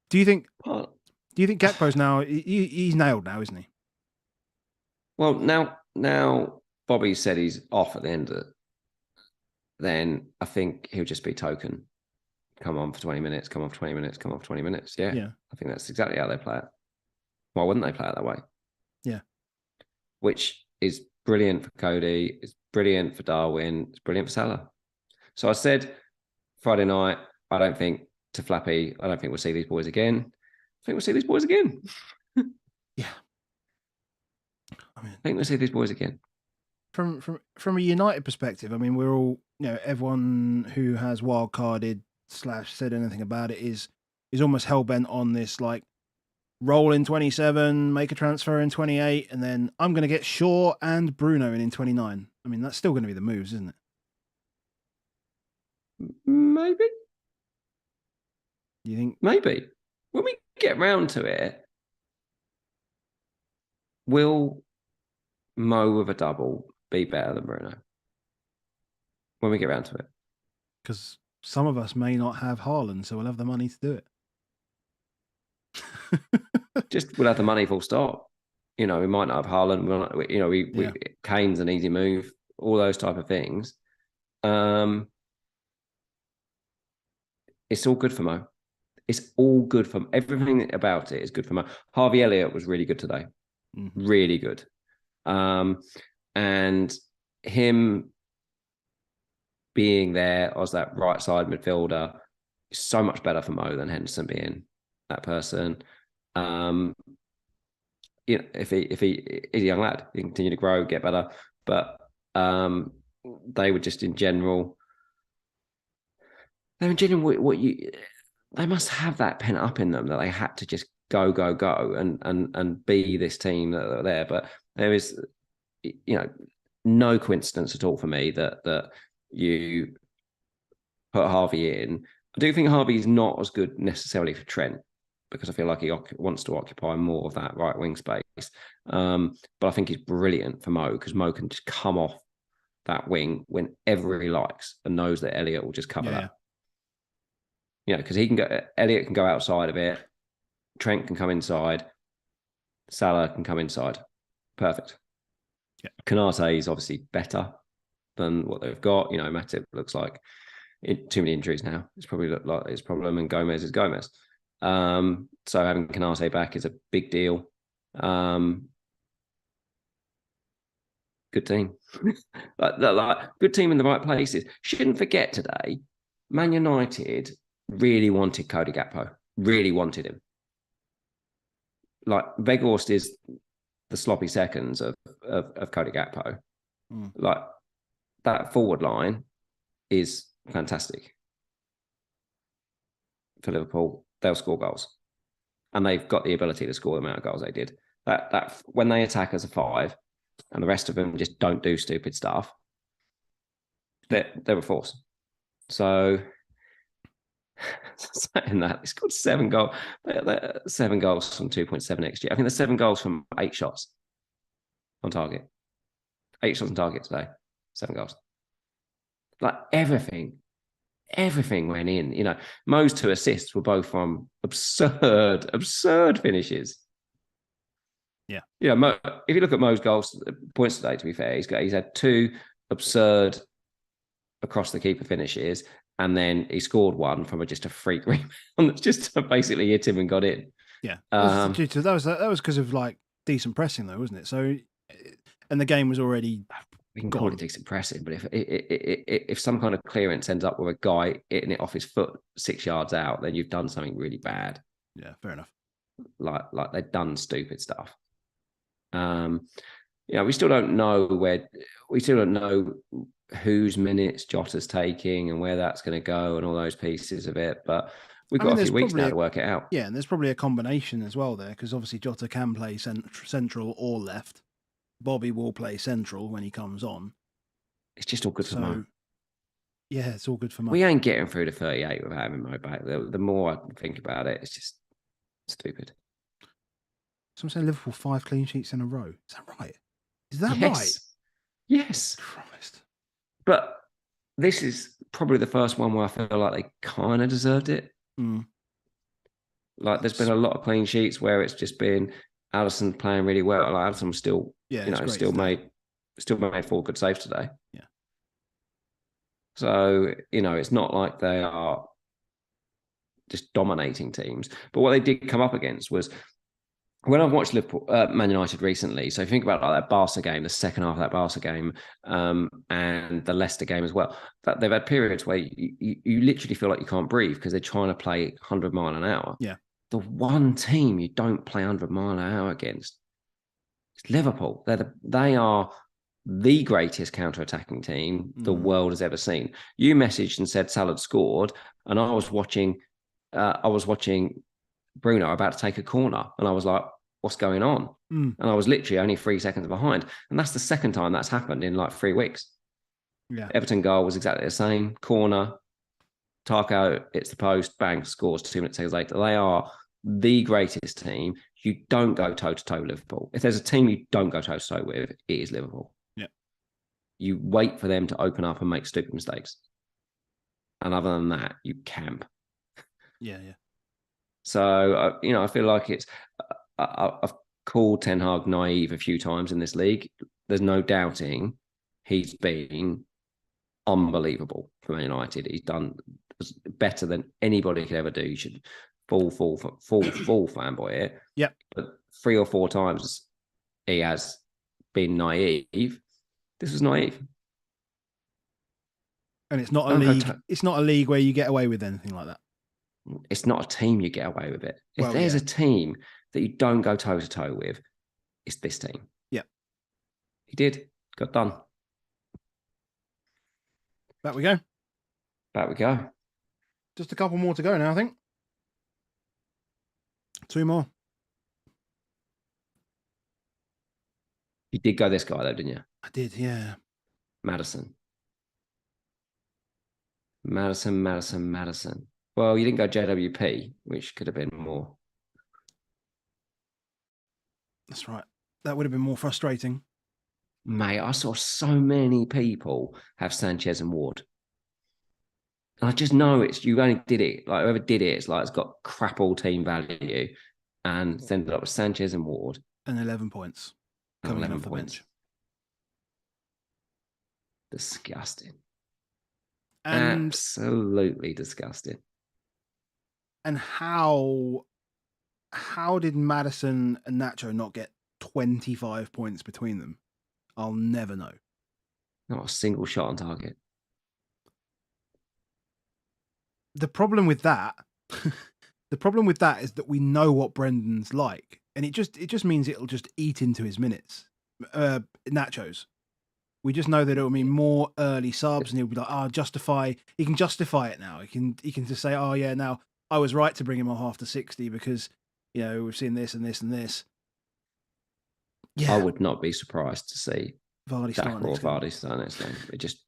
Do you think Gakpo's now... He's nailed now, isn't he? Well, now Bobby said he's off at the end of it. Then I think he'll just be token. Come on for 20 minutes, come on for 20 minutes, come on for 20 minutes. Yeah. I think that's exactly how they play it. Why wouldn't they play it that way? Yeah. Which is brilliant for Cody. It's brilliant for Darwin. It's brilliant for Salah. So I said Friday night, I don't think we'll see these boys again. I think we'll see these boys again. Yeah. I think we'll see these boys again. From a United perspective, I mean, we're all, everyone who has wildcarded / said anything about it is almost hell-bent on this, like, roll in 27, make a transfer in 28, and then I'm going to get Shaw and Bruno in 29. I mean, that's still going to be the moves, isn't it? Maybe. You think? Maybe. When we get round to it, will Mo with a double be better than Bruno? When we get round to it. Because some of us may not have Haaland, so we'll have the money to do it. We'll have the money full stop. We might not have Haaland. Kane's an easy move. all those type of things. It's all good for Mo. It's all good for everything about it is good for Mo. Harvey Elliott was really good today. Really good. And him being there as that right side midfielder is so much better for Mo than Henderson being that person. If he is a young lad, he can continue to grow, get better. But they were just in general. They must have that pent up in them that they had to just go and be this team that are there. But there is, no coincidence at all for me that you put Harvey in. I do think Harvey's not as good necessarily for Trent, because I feel like he wants to occupy more of that right wing space. But I think he's brilliant for Mo, because Mo can just come off that wing whenever he likes and knows that Elliott will just cover that. Because Elliott can go outside of it, Trent can come inside, Salah can come inside. Perfect. Yeah. Kanate is obviously better than what they've got. Matip looks like too many injuries now. It's probably looked like his problem, and Gomez is Gomez. So having Kanate back is a big deal. Good team. like good team in the right places. Shouldn't forget today, Man United really wanted Cody Gakpo. Really wanted him. Like, Weghorst is the sloppy seconds of Cody Gakpo. Like, that forward line is fantastic for Liverpool. They'll score goals, and they've got the ability to score the amount of goals they did. That when they attack as a five, and the rest of them just don't do stupid stuff, they're a force. So, saying that, he scored 7 goals. 7 goals from 2.7 XG. I think there's 7 goals from 8 shots on target. 8 shots on target today. 7 goals. Like, everything went in. Mo's 2 assists were both from absurd finishes. Yeah. If you look at Mo's goals, points today, to be fair, he's had 2 absurd across the keeper finishes, and then he scored one from just a freak rebound that just basically hit him and got in. Yeah. That was because of like decent pressing though, wasn't it? So, and the game was already. We can call it decent pressing, but if some kind of clearance ends up with a guy hitting it off his foot 6 yards out, then you've done something really bad. Yeah, fair enough. Like they've done stupid stuff. We still don't know whose minutes Jota's taking and where that's going to go and all those pieces of it. But we've got a few weeks now to work it out. Yeah, and there's probably a combination as well there, because obviously Jota can play central or left. Bobby will play central when he comes on. It's just all good for Mo. Yeah, it's all good for Mo. We ain't getting through to 38 without having Mo back. The more I think about it, it's just stupid. So I'm saying Liverpool 5 clean sheets in a row. Is that right? Is that right? Yes. Christ. But this is probably the first one where I feel like they kind of deserved it. Like, there's been a lot of clean sheets where it's just been Alisson playing really well. Like, Alisson was still, still made 4 good saves today. Yeah. So, it's not like they are just dominating teams. But what they did come up against was, when I've watched Liverpool, Man United recently, so think about like that Barca game, the second half of that Barca game, and the Leicester game as well, that they've had periods where you literally feel like you can't breathe because they're trying to play 100 mile an hour. Yeah. The one team you don't play 100 mile an hour against is Liverpool. They are the greatest counter-attacking team the world has ever seen. You messaged and said Salah scored, and I was watching Bruno about to take a corner, and I was like, what's going on? And I was literally only 3 seconds behind. And that's the second time that's happened in like 3 weeks. Yeah. Everton goal was exactly the same. Corner, Tarko hits the post, bang, scores 2 minutes later. They are the greatest team. You don't go toe-to-toe with Liverpool. If there's a team you don't go toe-to-toe with, it is Liverpool. Yeah. You wait for them to open up and make stupid mistakes. And other than that, you camp. Yeah. So, I feel like I've called Ten Hag naive a few times in this league. There's no doubting he's been unbelievable for Man United. He's done better than anybody could ever do. You should full fanboy it. Yep. But 3 or 4 times he has been naive. This was naive. And it's not a league. It's not a league where you get away with anything like that. It's not a team you get away with it. If there's a team that you don't go toe to toe with, it's this team. Yeah. He did. Got done. Back we go. Back we go. Just a couple more to go now, I think. 2 more. You did go this guy though, didn't you? I did, yeah. Maddison. Well, you didn't go JWP, which could have been more. That's right. That would have been more frustrating. Mate, I saw so many people have Sanchez and Ward. And I just know you only did it. Like whoever did it, it's like it's got crap all team value. And it's ended up with Sanchez and Ward. And 11 points. Coming 11 off the points. bench. Disgusting. And absolutely disgusting. And how did Maddison and Nacho not get 25 points between them? I'll never know. Not a single shot on target. The problem with that, is that we know what Brendan's like, and it just means it'll just eat into his minutes. Nacho's. We just know that it'll mean more early subs, and he'll be like, he can justify it now. He can just say, oh yeah, now I was right to bring him off after 60 because, you know, we've seen this and this and this. Yeah. I would not be surprised to see Vardy starting next game. It just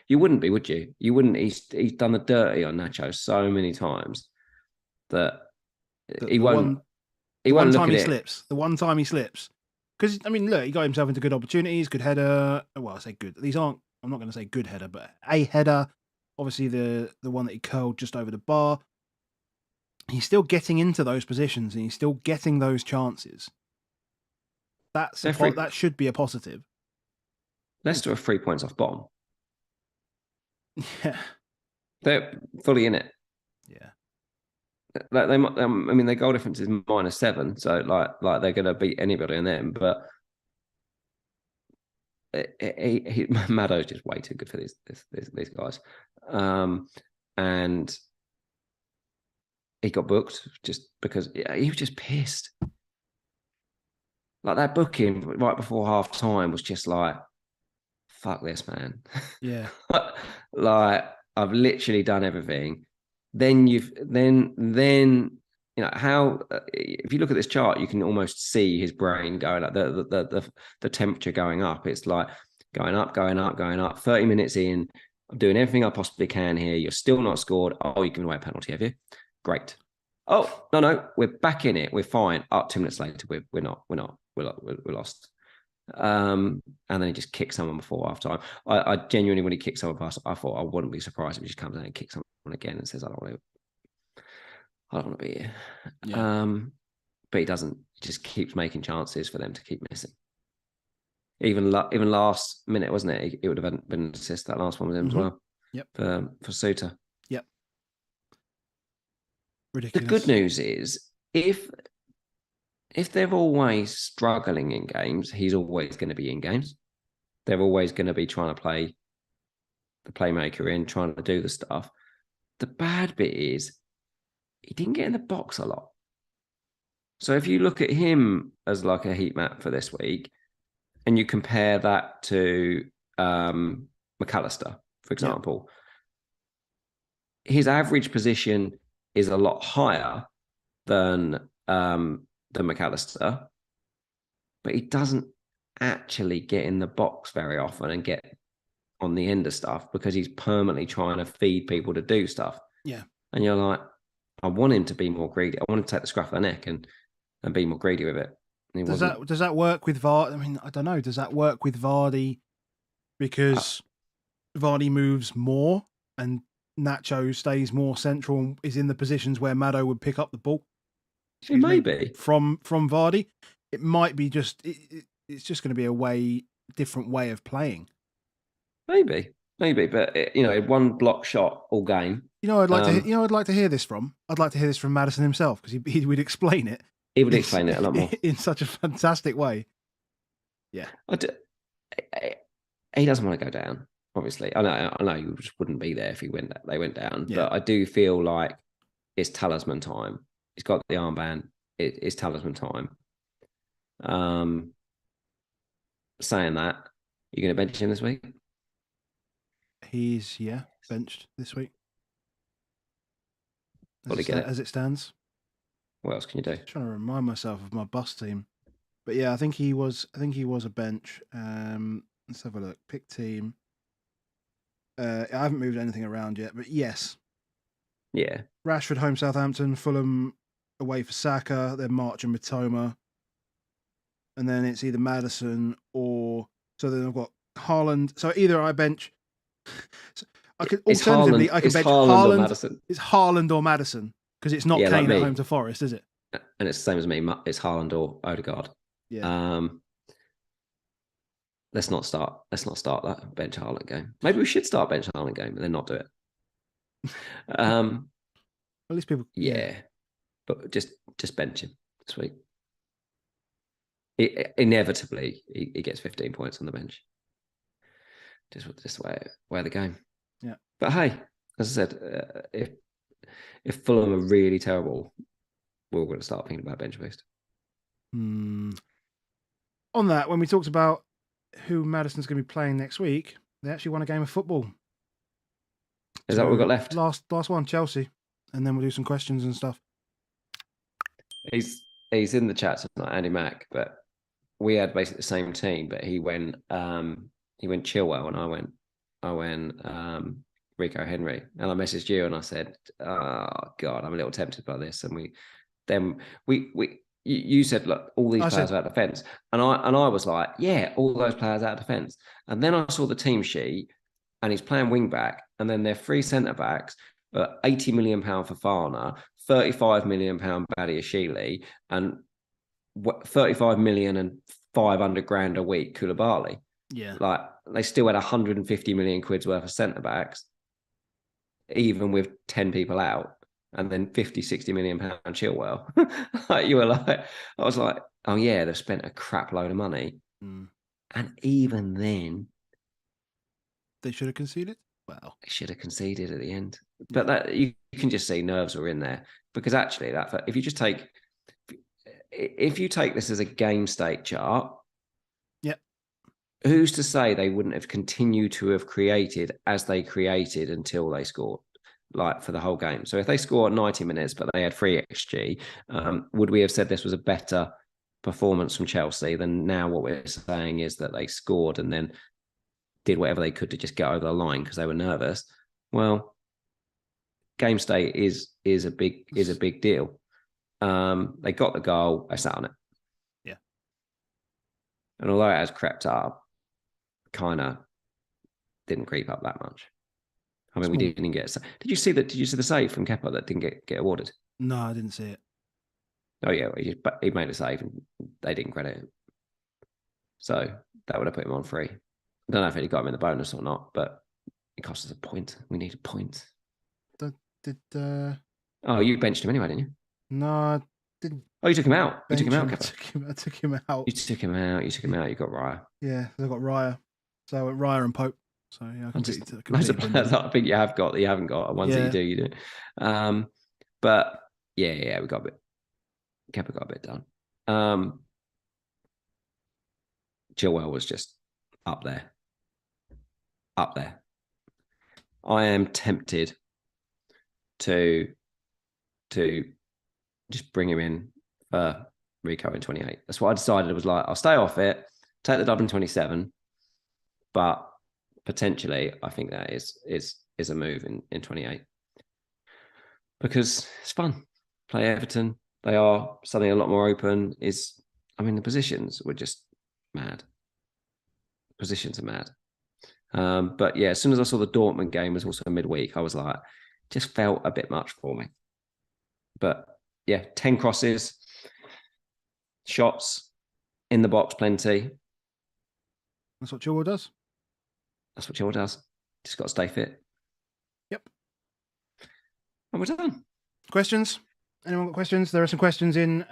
you wouldn't be, would you? You wouldn't. He's done the dirty on Nacho so many times that he won't. He won't look at it. The one time he slips. Because, I mean, look, he got himself into good opportunities, good header. Well, I say good. These aren't, I'm not going to say good header, but a header. Obviously, the one that he curled just over the bar. He's still getting into those positions and he's still getting those chances. That should be a positive. Leicester are 3 points off bottom. Yeah. They're fully in it. Yeah. Like they might, I mean, their goal difference is -7, so like they're going to beat anybody in them. But Maddo's just way too good for these guys, and he got booked just because he was just pissed. Like that booking right before half time was just like, fuck this, man. Yeah. Like I've literally done everything. Then you know how if you look at this chart, you can almost see his brain going like the temperature going up. It's like going up. 30 minutes in, I'm doing everything I possibly can here. You're still not scored. Oh, you've given away a penalty, have you? Great. Oh no, we're back in it. We're fine. 2 minutes later, we're not. We're lost. And then he just kicked someone before half time. I genuinely, when he kicked someone past, I thought I wouldn't be surprised if he just comes out and kicks someone again and says, I don't want to be here. Yeah. But he doesn't. He just keeps making chances for them to keep missing. Even last minute, wasn't it? It would have been an assist. That last one with him as well. Yep. For Suter. Yep. Ridiculous. The good news is if they're always struggling in games, he's always going to be in games. They're always going to be trying to play the playmaker in, trying to do the stuff. The bad bit is he didn't get in the box a lot. So if you look at him as like a heat map for this week and you compare that to McAllister, for example, his average position is a lot higher than McAllister, but he doesn't actually get in the box very often and get on the end of stuff because he's permanently trying to feed people to do stuff. Yeah. And you're like, I want him to be more greedy. I want him to take the scruff of the neck and be more greedy with it. Does that work with Vardy? I mean, I don't know. Does that work with Vardy because Vardy moves more and Nacho stays more central and is in the positions where Maddo would pick up the ball? It may be. From Vardy. It might be just, it's just going to be a different way of playing. maybe, but one block shot all game. I'd like to. I'd like to hear this from. I'd like to hear this from Madison himself because he would explain it. He would explain it a lot more in such a fantastic way. Yeah, he doesn't want to go down. Obviously, I know you just wouldn't be there if they went down. Yeah. But I do feel like it's talisman time. He's got the armband. It's talisman time. Saying that, you're going to bench him this week? He's benched this week. As it stands. What else can you do? I'm trying to remind myself of my bus team, but yeah, I think he was a bench. Let's have a look. Pick team. I haven't moved anything around yet, but yes. Yeah. Rashford home Southampton, Fulham away for Saka, then March and Mitoma. And then it's either Madison or... So then I've got Haaland. So either I bench... I could bench Haaland or Madison. It's Haaland or Madison because it's not Kane like at home to Forest, is it? And it's the same as me. It's Haaland or Odegaard. Yeah. Let's not start that bench Haaland game. Maybe we should start bench Haaland game and then not do it. At least people. Yeah, but just bench him this week. Inevitably, he gets 15 points on the bench. Just the way the game. Yeah. But hey, as I said, if Fulham are really terrible, we're going to start thinking about bench boost. On that, when we talked about who Madison's going to be playing next week, they actually won a game of football. Is that what we've got left? Last one, Chelsea. And then we'll do some questions and stuff. He's in the chat tonight, Andy Mack, but we had basically the same team, but he went Chilwell and I went Rico Henry. And I messaged you and I said, oh God, I'm a little tempted by this. And you said, look, all these players are out of defence. And I was like, yeah, all those players out of defence. And then I saw the team sheet and he's playing wing back. And then they're 3 centre backs, £80 million for Farner, £35 million Badiashile, and 35 million and 500 grand a week Koulibaly. Yeah. Like they still had 150 million quid's worth of centre backs, even with 10 people out. And then 50-60 million pound Chilwell. Like you were like, I was like, oh yeah, they've spent a crap load of money. And even then they should have conceded. Well, they should have conceded at the end. But that you can just see nerves were in there. Because actually if you take this as a game state chart, who's to say they wouldn't have continued to have created as they created until they scored? Like for the whole game. So if they scored 90 minutes, but they had 3 XG, would we have said this was a better performance from Chelsea than now what we're saying is that they scored and then did whatever they could to just get over the line because they were nervous? Well, game state is a big deal. They got the goal, they sat on it. Yeah. And although it has crept up, kind of didn't creep up that much. I mean, we didn't get. Did you see that? Did you see the save from Kepa that didn't get awarded? No, I didn't see it. Oh yeah, he made a save and they didn't credit it. So that would have put him on free. I don't know if he got him in the bonus or not, but it cost us a point. We need a point. Oh, you benched him anyway, didn't you? No, I didn't. Oh, you took him out. You took him out. I took him out. You took him out. You got Raya. Yeah, I got Raya. So I went Raya and Pope. So yeah, loads of players I think you have got that you haven't got. Ones that you do. But yeah, we got a bit. Kepa got a bit done. Chilwell was just up there. I am tempted to just bring him in for Rico in 28. That's what I decided. It was like I'll stay off it, take the dub in 27, but potentially I think that is a move in 28 because it's fun. Play Everton. They are something a lot more open. The positions were just mad. Positions are mad. But yeah, as soon as I saw the Dortmund game was also midweek, I was like, just felt a bit much for me. But yeah, 10 crosses, shots in the box, plenty. That's what Chilwell does. That's what Chilwell does. Just got to stay fit. Yep. And we're done. Questions? Anyone got questions? There are some questions in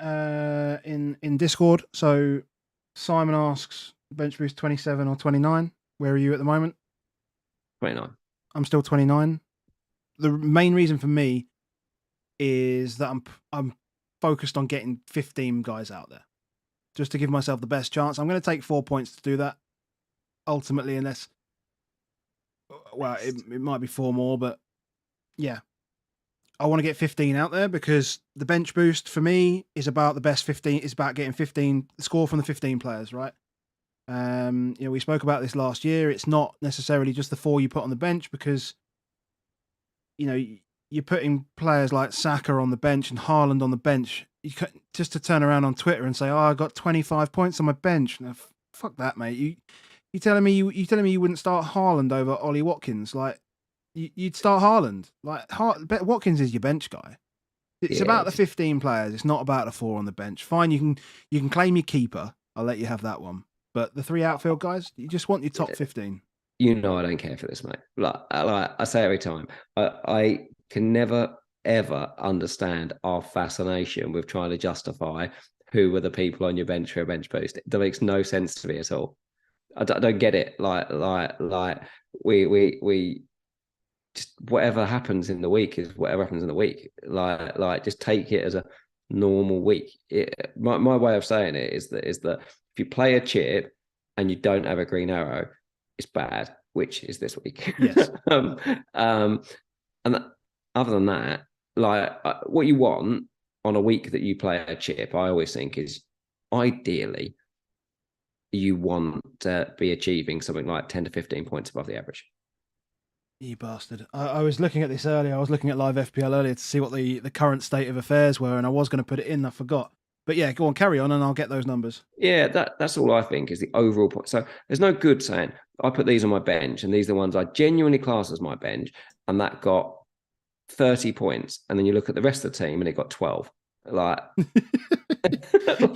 Discord. So Simon asks, bench boost 27 or 29. Where are you at the moment? 29. I'm still 29. The main reason for me is that I'm focused on getting 15 guys out there, just to give myself the best chance. I'm going to take 4 points to do that. Ultimately, unless, well, it might be 4 more, but yeah. I want to get 15 out there because the bench boost for me is about the best 15. It's about getting 15 score from the 15 players, right? We spoke about this last year. It's not necessarily just the 4 you put on the bench because, you're putting players like Saka on the bench and Haaland on the bench. Just to turn around on Twitter and say, "Oh, I got 25 points on my bench." No, fuck that, mate. You telling me you wouldn't start Haaland over Ollie Watkins? Like, you'd start Haaland. Like, Watkins is your bench guy. It's about the 15 players. It's not about the 4 on the bench. Fine, you can claim your keeper. I'll let you have that one. But the 3 outfield guys, you just want your top 15. I don't care for this, mate. Like I say every time, I can never ever understand our fascination with trying to justify who were the people on your bench for a bench boost. That makes no sense to me at all. I don't get it. Like we just whatever happens in the week is whatever happens in the week. Like just take it as a normal week. My way of saying it is that if you play a chip and you don't have a green arrow, it's bad, which is this week. Yes. And other than that, what you want on a week that you play a chip, I always think is ideally you want to be achieving something like 10 to 15 points above the average. You bastard. I was looking at this earlier. I was looking at live FPL earlier to see what the current state of affairs were, and I was going to put it in. I forgot. But yeah, go on, carry on, and I'll get those numbers. Yeah, that's all I think is the overall point. So there's no good saying, I put these on my bench, and these are the ones I genuinely class as my bench, and that got 30 points. And then you look at the rest of the team, and it got 12. Like, it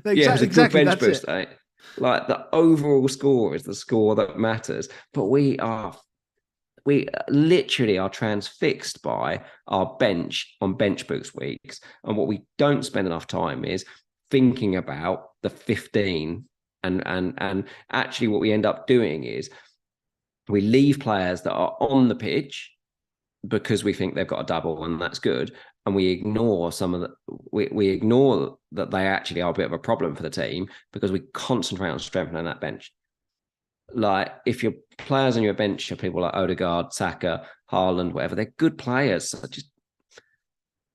was a good bench boost, eh? Like, the overall score is the score that matters. But we literally are transfixed by our bench on bench boost weeks. And what we don't spend enough time is thinking about the 15. And actually what we end up doing is we leave players that are on the pitch because we think they've got a double and that's good. And we ignore we ignore that they actually are a bit of a problem for the team because we concentrate on strengthening that bench. Like, if your players on your bench are people like Odegaard, Saka, Haaland, whatever, they're good players. So just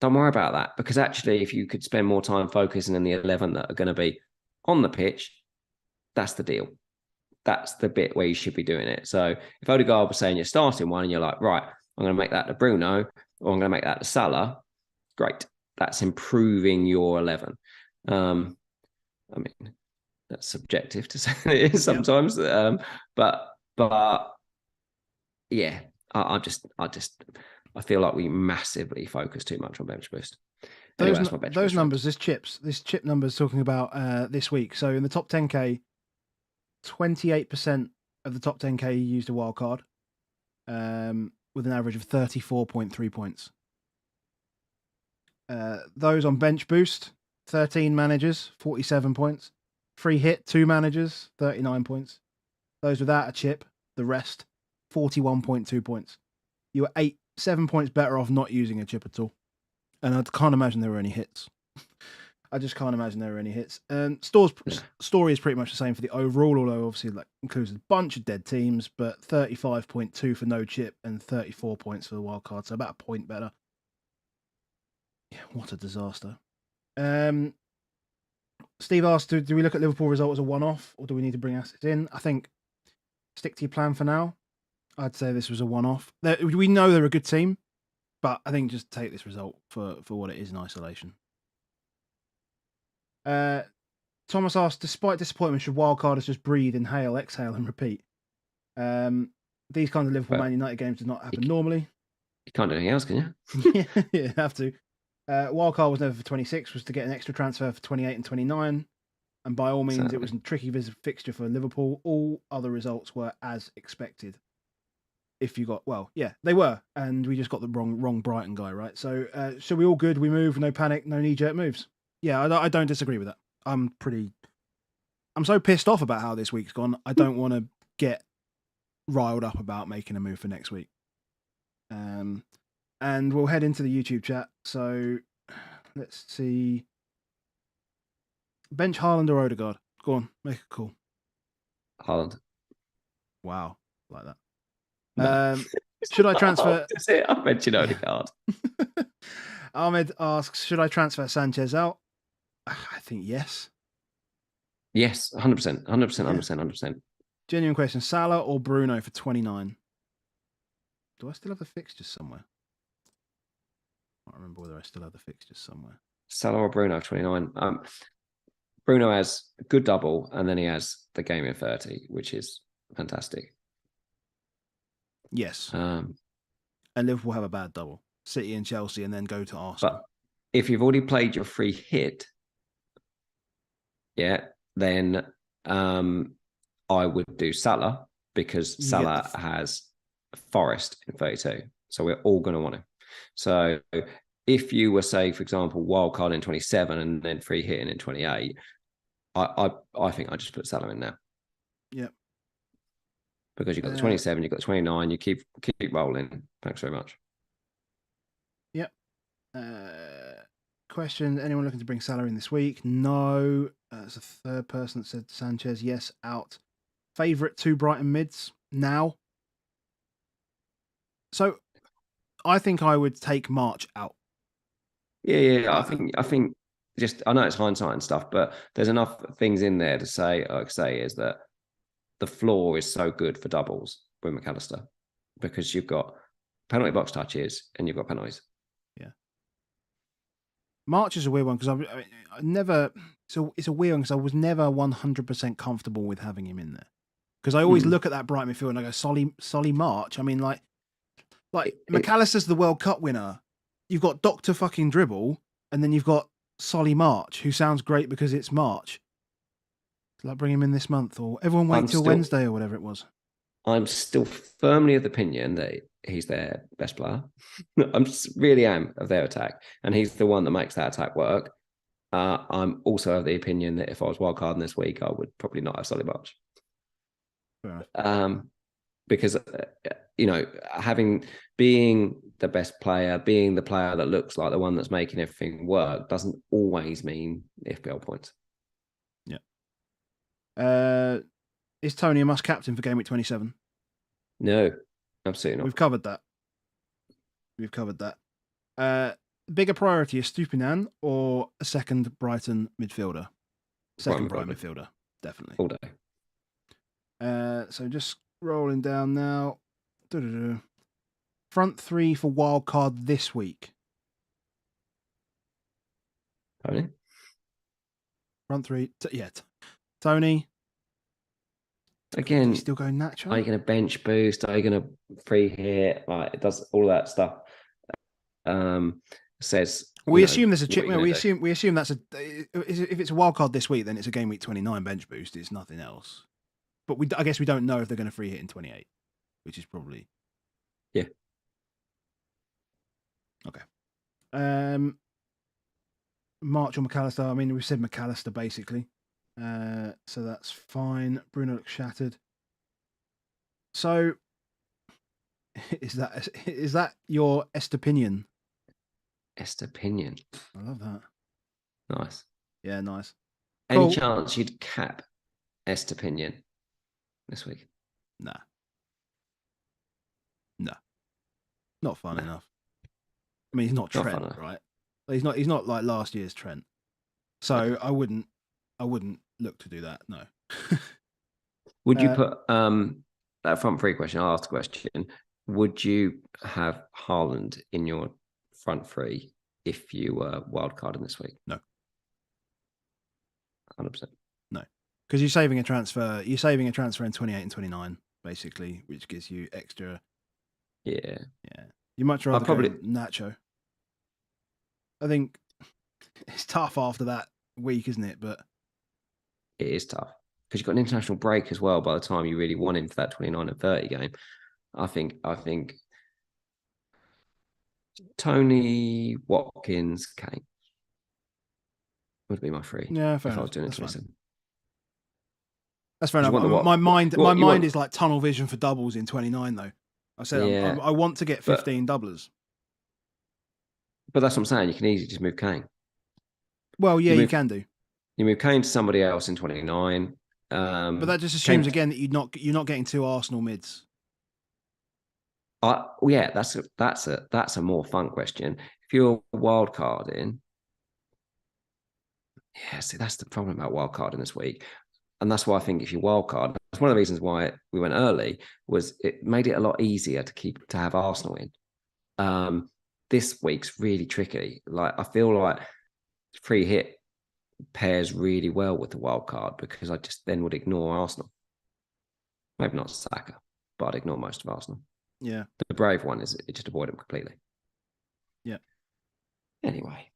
don't worry about that, because actually, if you could spend more time focusing on the 11 that are going to be on the pitch, that's the deal. That's the bit where you should be doing it. So if Odegaard was saying you're starting one and you're like, right, I'm going to make that to Bruno or I'm going to make that to Salah, great. That's improving your 11. That's subjective to say it is sometimes. Yep. But yeah, I feel like we massively focus too much on bench boost. Anyway, those numbers, this chip number is talking about this week. So in the top 10K, 28% of the top 10K used a wild card, with an average of 34.3 points. Those on bench boost, 13 managers, 47 points. Free hit, 2 managers, 39 points. Those without a chip, the rest, 41.2 points. You were 7 points better off not using a chip at all. And I can't imagine there were any hits. I just can't imagine there were any hits. Story is pretty much the same for the overall, although obviously that includes a bunch of dead teams, but 35.2 for no chip and 34 points for the wild card, so about a point better. Yeah, what a disaster. Steve asked, do we look at Liverpool result as a one-off, or do we need to bring assets in? I think stick to your plan for now. I'd say this was a one-off. We know they're a good team, but I think just take this result for what it is in isolation. Thomas asked, despite disappointment, should wildcarders just breathe, inhale, exhale, and repeat? These kinds of Liverpool Man United games do not happen normally. You can't do anything else, can you? Yeah, you have to. Wildcard was never for 26, was to get an extra transfer for 28 and 29. And by all means, Certainly. it was a tricky fixture for Liverpool. All other results were as expected. If you got, well, yeah, they were. And we just got the wrong Brighton guy, right? So, we all good? We move, no panic, no knee-jerk moves. Yeah, I don't disagree with that. I'm so pissed off about how this week's gone. I don't want to get riled up about making a move for next week. And we'll head into the YouTube chat. So, let's see. Bench Haaland or Odegaard? Go on, make a call. Haaland. Wow, like that. No. Should I transfer? That's it. I mentioned Odegaard. Ahmed asks, should I transfer Sanchez out? I think yes. Yes, 100%. 100%. Genuine question. Salah or Bruno for 29? Do I still have the fixtures somewhere? I can't remember whether I still have the fixtures somewhere. Salah or Bruno, 29. Bruno has a good double, and then he has the game in 30, which is fantastic. Yes. And Liverpool have a bad double. City and Chelsea, and then go to Arsenal. But if you've already played your free hit, then I would do Salah, because Salah has Forest in 32. So we're all going to want him. So if you were, say, for example, wildcard in 27 and then free hitting in 28, I think I just put Salah in now. Yep. Because you've got the 27, you've got the 29, you keep rolling. Thanks very much. Yep. Question, anyone looking to bring Salah in this week? No. It's a third person that said Sanchez, yes, out. Favourite 2 Brighton mids now. So I think I would take March out. Yeah. I think just, I know it's hindsight and stuff, but there's enough things in there to say, like I say, is that the floor is so good for doubles with McAllister, because you've got penalty box touches and you've got penalties. Yeah. March is a weird one, because I never, so it's a weird one because I was never 100% comfortable with having him in there. Because I always look at that Brighton midfield and I go, Solly March. I mean, like McAllister's the World Cup winner. You've got Dr. fucking Dribble, and then you've got Solly March, who sounds great because it's March. Like, bring him in this month, or everyone wait till Wednesday or whatever it was. I'm still firmly of the opinion that he's their best player. Really am of their attack, and he's the one that makes that attack work. I'm also of the opinion that if I was wildcarding this week, I would probably not have Solly March. Because being the best player, being the player that looks like the one that's making everything work, doesn't always mean FPL points. Yeah. Is Tony a must captain for game week 27? No, absolutely not. We've covered that. Bigger priority is Stupinan or a second Brighton midfielder? Second Brighton midfielder, definitely. All day. So just rolling down now. Front 3 for wildcard this week. Tony? Front 3. Tony. Again, still going Nacho? Are you going to bench boost? Are you going to free hit? Like, it does all that stuff. Says we assume there's a chip. We assume that's a. If it's a wild card this week, then it's a game week 29 bench boost. It's nothing else. But I guess we don't know if they're going to free hit in 28, which is probably. Yeah. Okay. March or McAllister. I mean, we've said McAllister basically. So that's fine. Bruno looks shattered. So, is that your Estopinion? Estopinion. I love that. Nice. Yeah, nice. Any chance you'd cap Estopinion this week? Nah. Not fun enough. I mean, he's not Trent, right? He's not like last year's Trent. So I wouldn't look to do that. No. Would you put that front 3 question? I'll ask the question. Would you have Haaland in your front 3 if you were wildcarding this week? No. 100%. No, because you're saving a transfer. You're saving a transfer in 28 and 29, basically, which gives you extra. Yeah. You much rather probably Nacho. I think it's tough after that week, isn't it? But it is tough because you've got an international break as well by the time you really want him for that 29 and 30 game. I think Tony, Watkins, Kane would be my three. Yeah, fair if enough. I was doing it That's 27. fine. That's fair enough. Want My mind want, is like tunnel vision for doubles in 29 though. I said yeah, I want to get 15 doublers. But that's what I'm saying. You can easily just move Kane. Well, yeah, you can do. You move Kane to somebody else in 29. But that just assumes again that you're not getting two Arsenal mids. Yeah, that's a more fun question. If you're wild carding, yeah, see, that's the problem about wild carding this week. And that's why I think if you wild card, that's one of the reasons why we went early, was it made it a lot easier to have Arsenal in. This week's really tricky. Like, I feel like free hit pairs really well with the wild card because I just then would ignore Arsenal. Maybe not Saka, but I'd ignore most of Arsenal. Yeah. The brave one is just avoid them completely. Yeah. Anyway.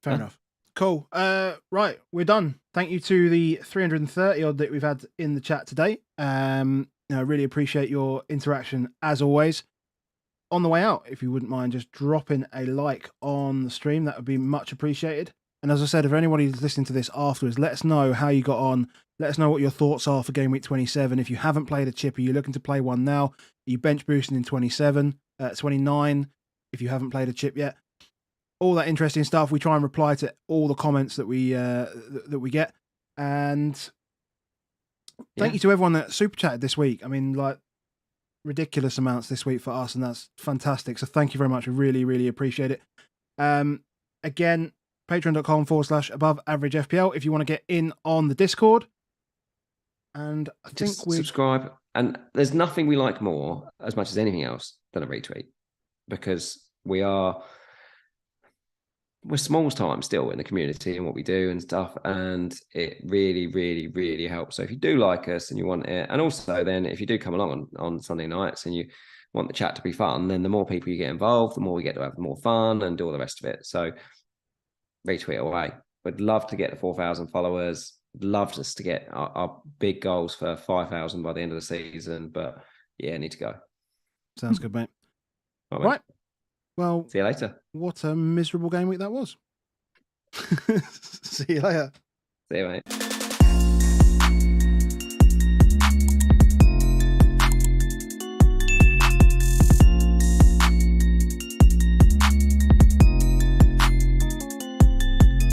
Fair enough. Cool. Right, we're done. Thank you to the 330 odd that we've had in the chat today. I really appreciate your interaction as always. On the way out, if you wouldn't mind just dropping a like on the stream, that would be much appreciated. And as I said, if anybody's listening to this afterwards, let us know how you got on. Let us know what your thoughts are for game week 27. If you haven't played a chip, are you looking to play one now? Are you bench boosting in 29? If you haven't played a chip yet, all that interesting stuff. We try and reply to all the comments that we get. And thank you to everyone that super chatted this week. I mean, like, ridiculous amounts this week for us, and that's fantastic. So thank you very much. We really, really appreciate it. Again, patreon.com/above average FPL if you want to get in on the Discord. And I think we subscribe. And there's nothing we like more, as much as anything else, than a retweet, because we're small time still in the community and what we do and stuff, and it really, really, really helps. So if you do like us and you want it, and also then if you do come along on Sunday nights and you want the chat to be fun, then the more people you get involved, the more we get to have more fun and do all the rest of it. So retweet away. We'd love to get to 4,000 followers. Love us to get our big goals for 5,000 by the end of the season. But yeah, need to go. Sounds good, mate. All right. Well, see you later. What a miserable game week that was. See you later. See you, mate.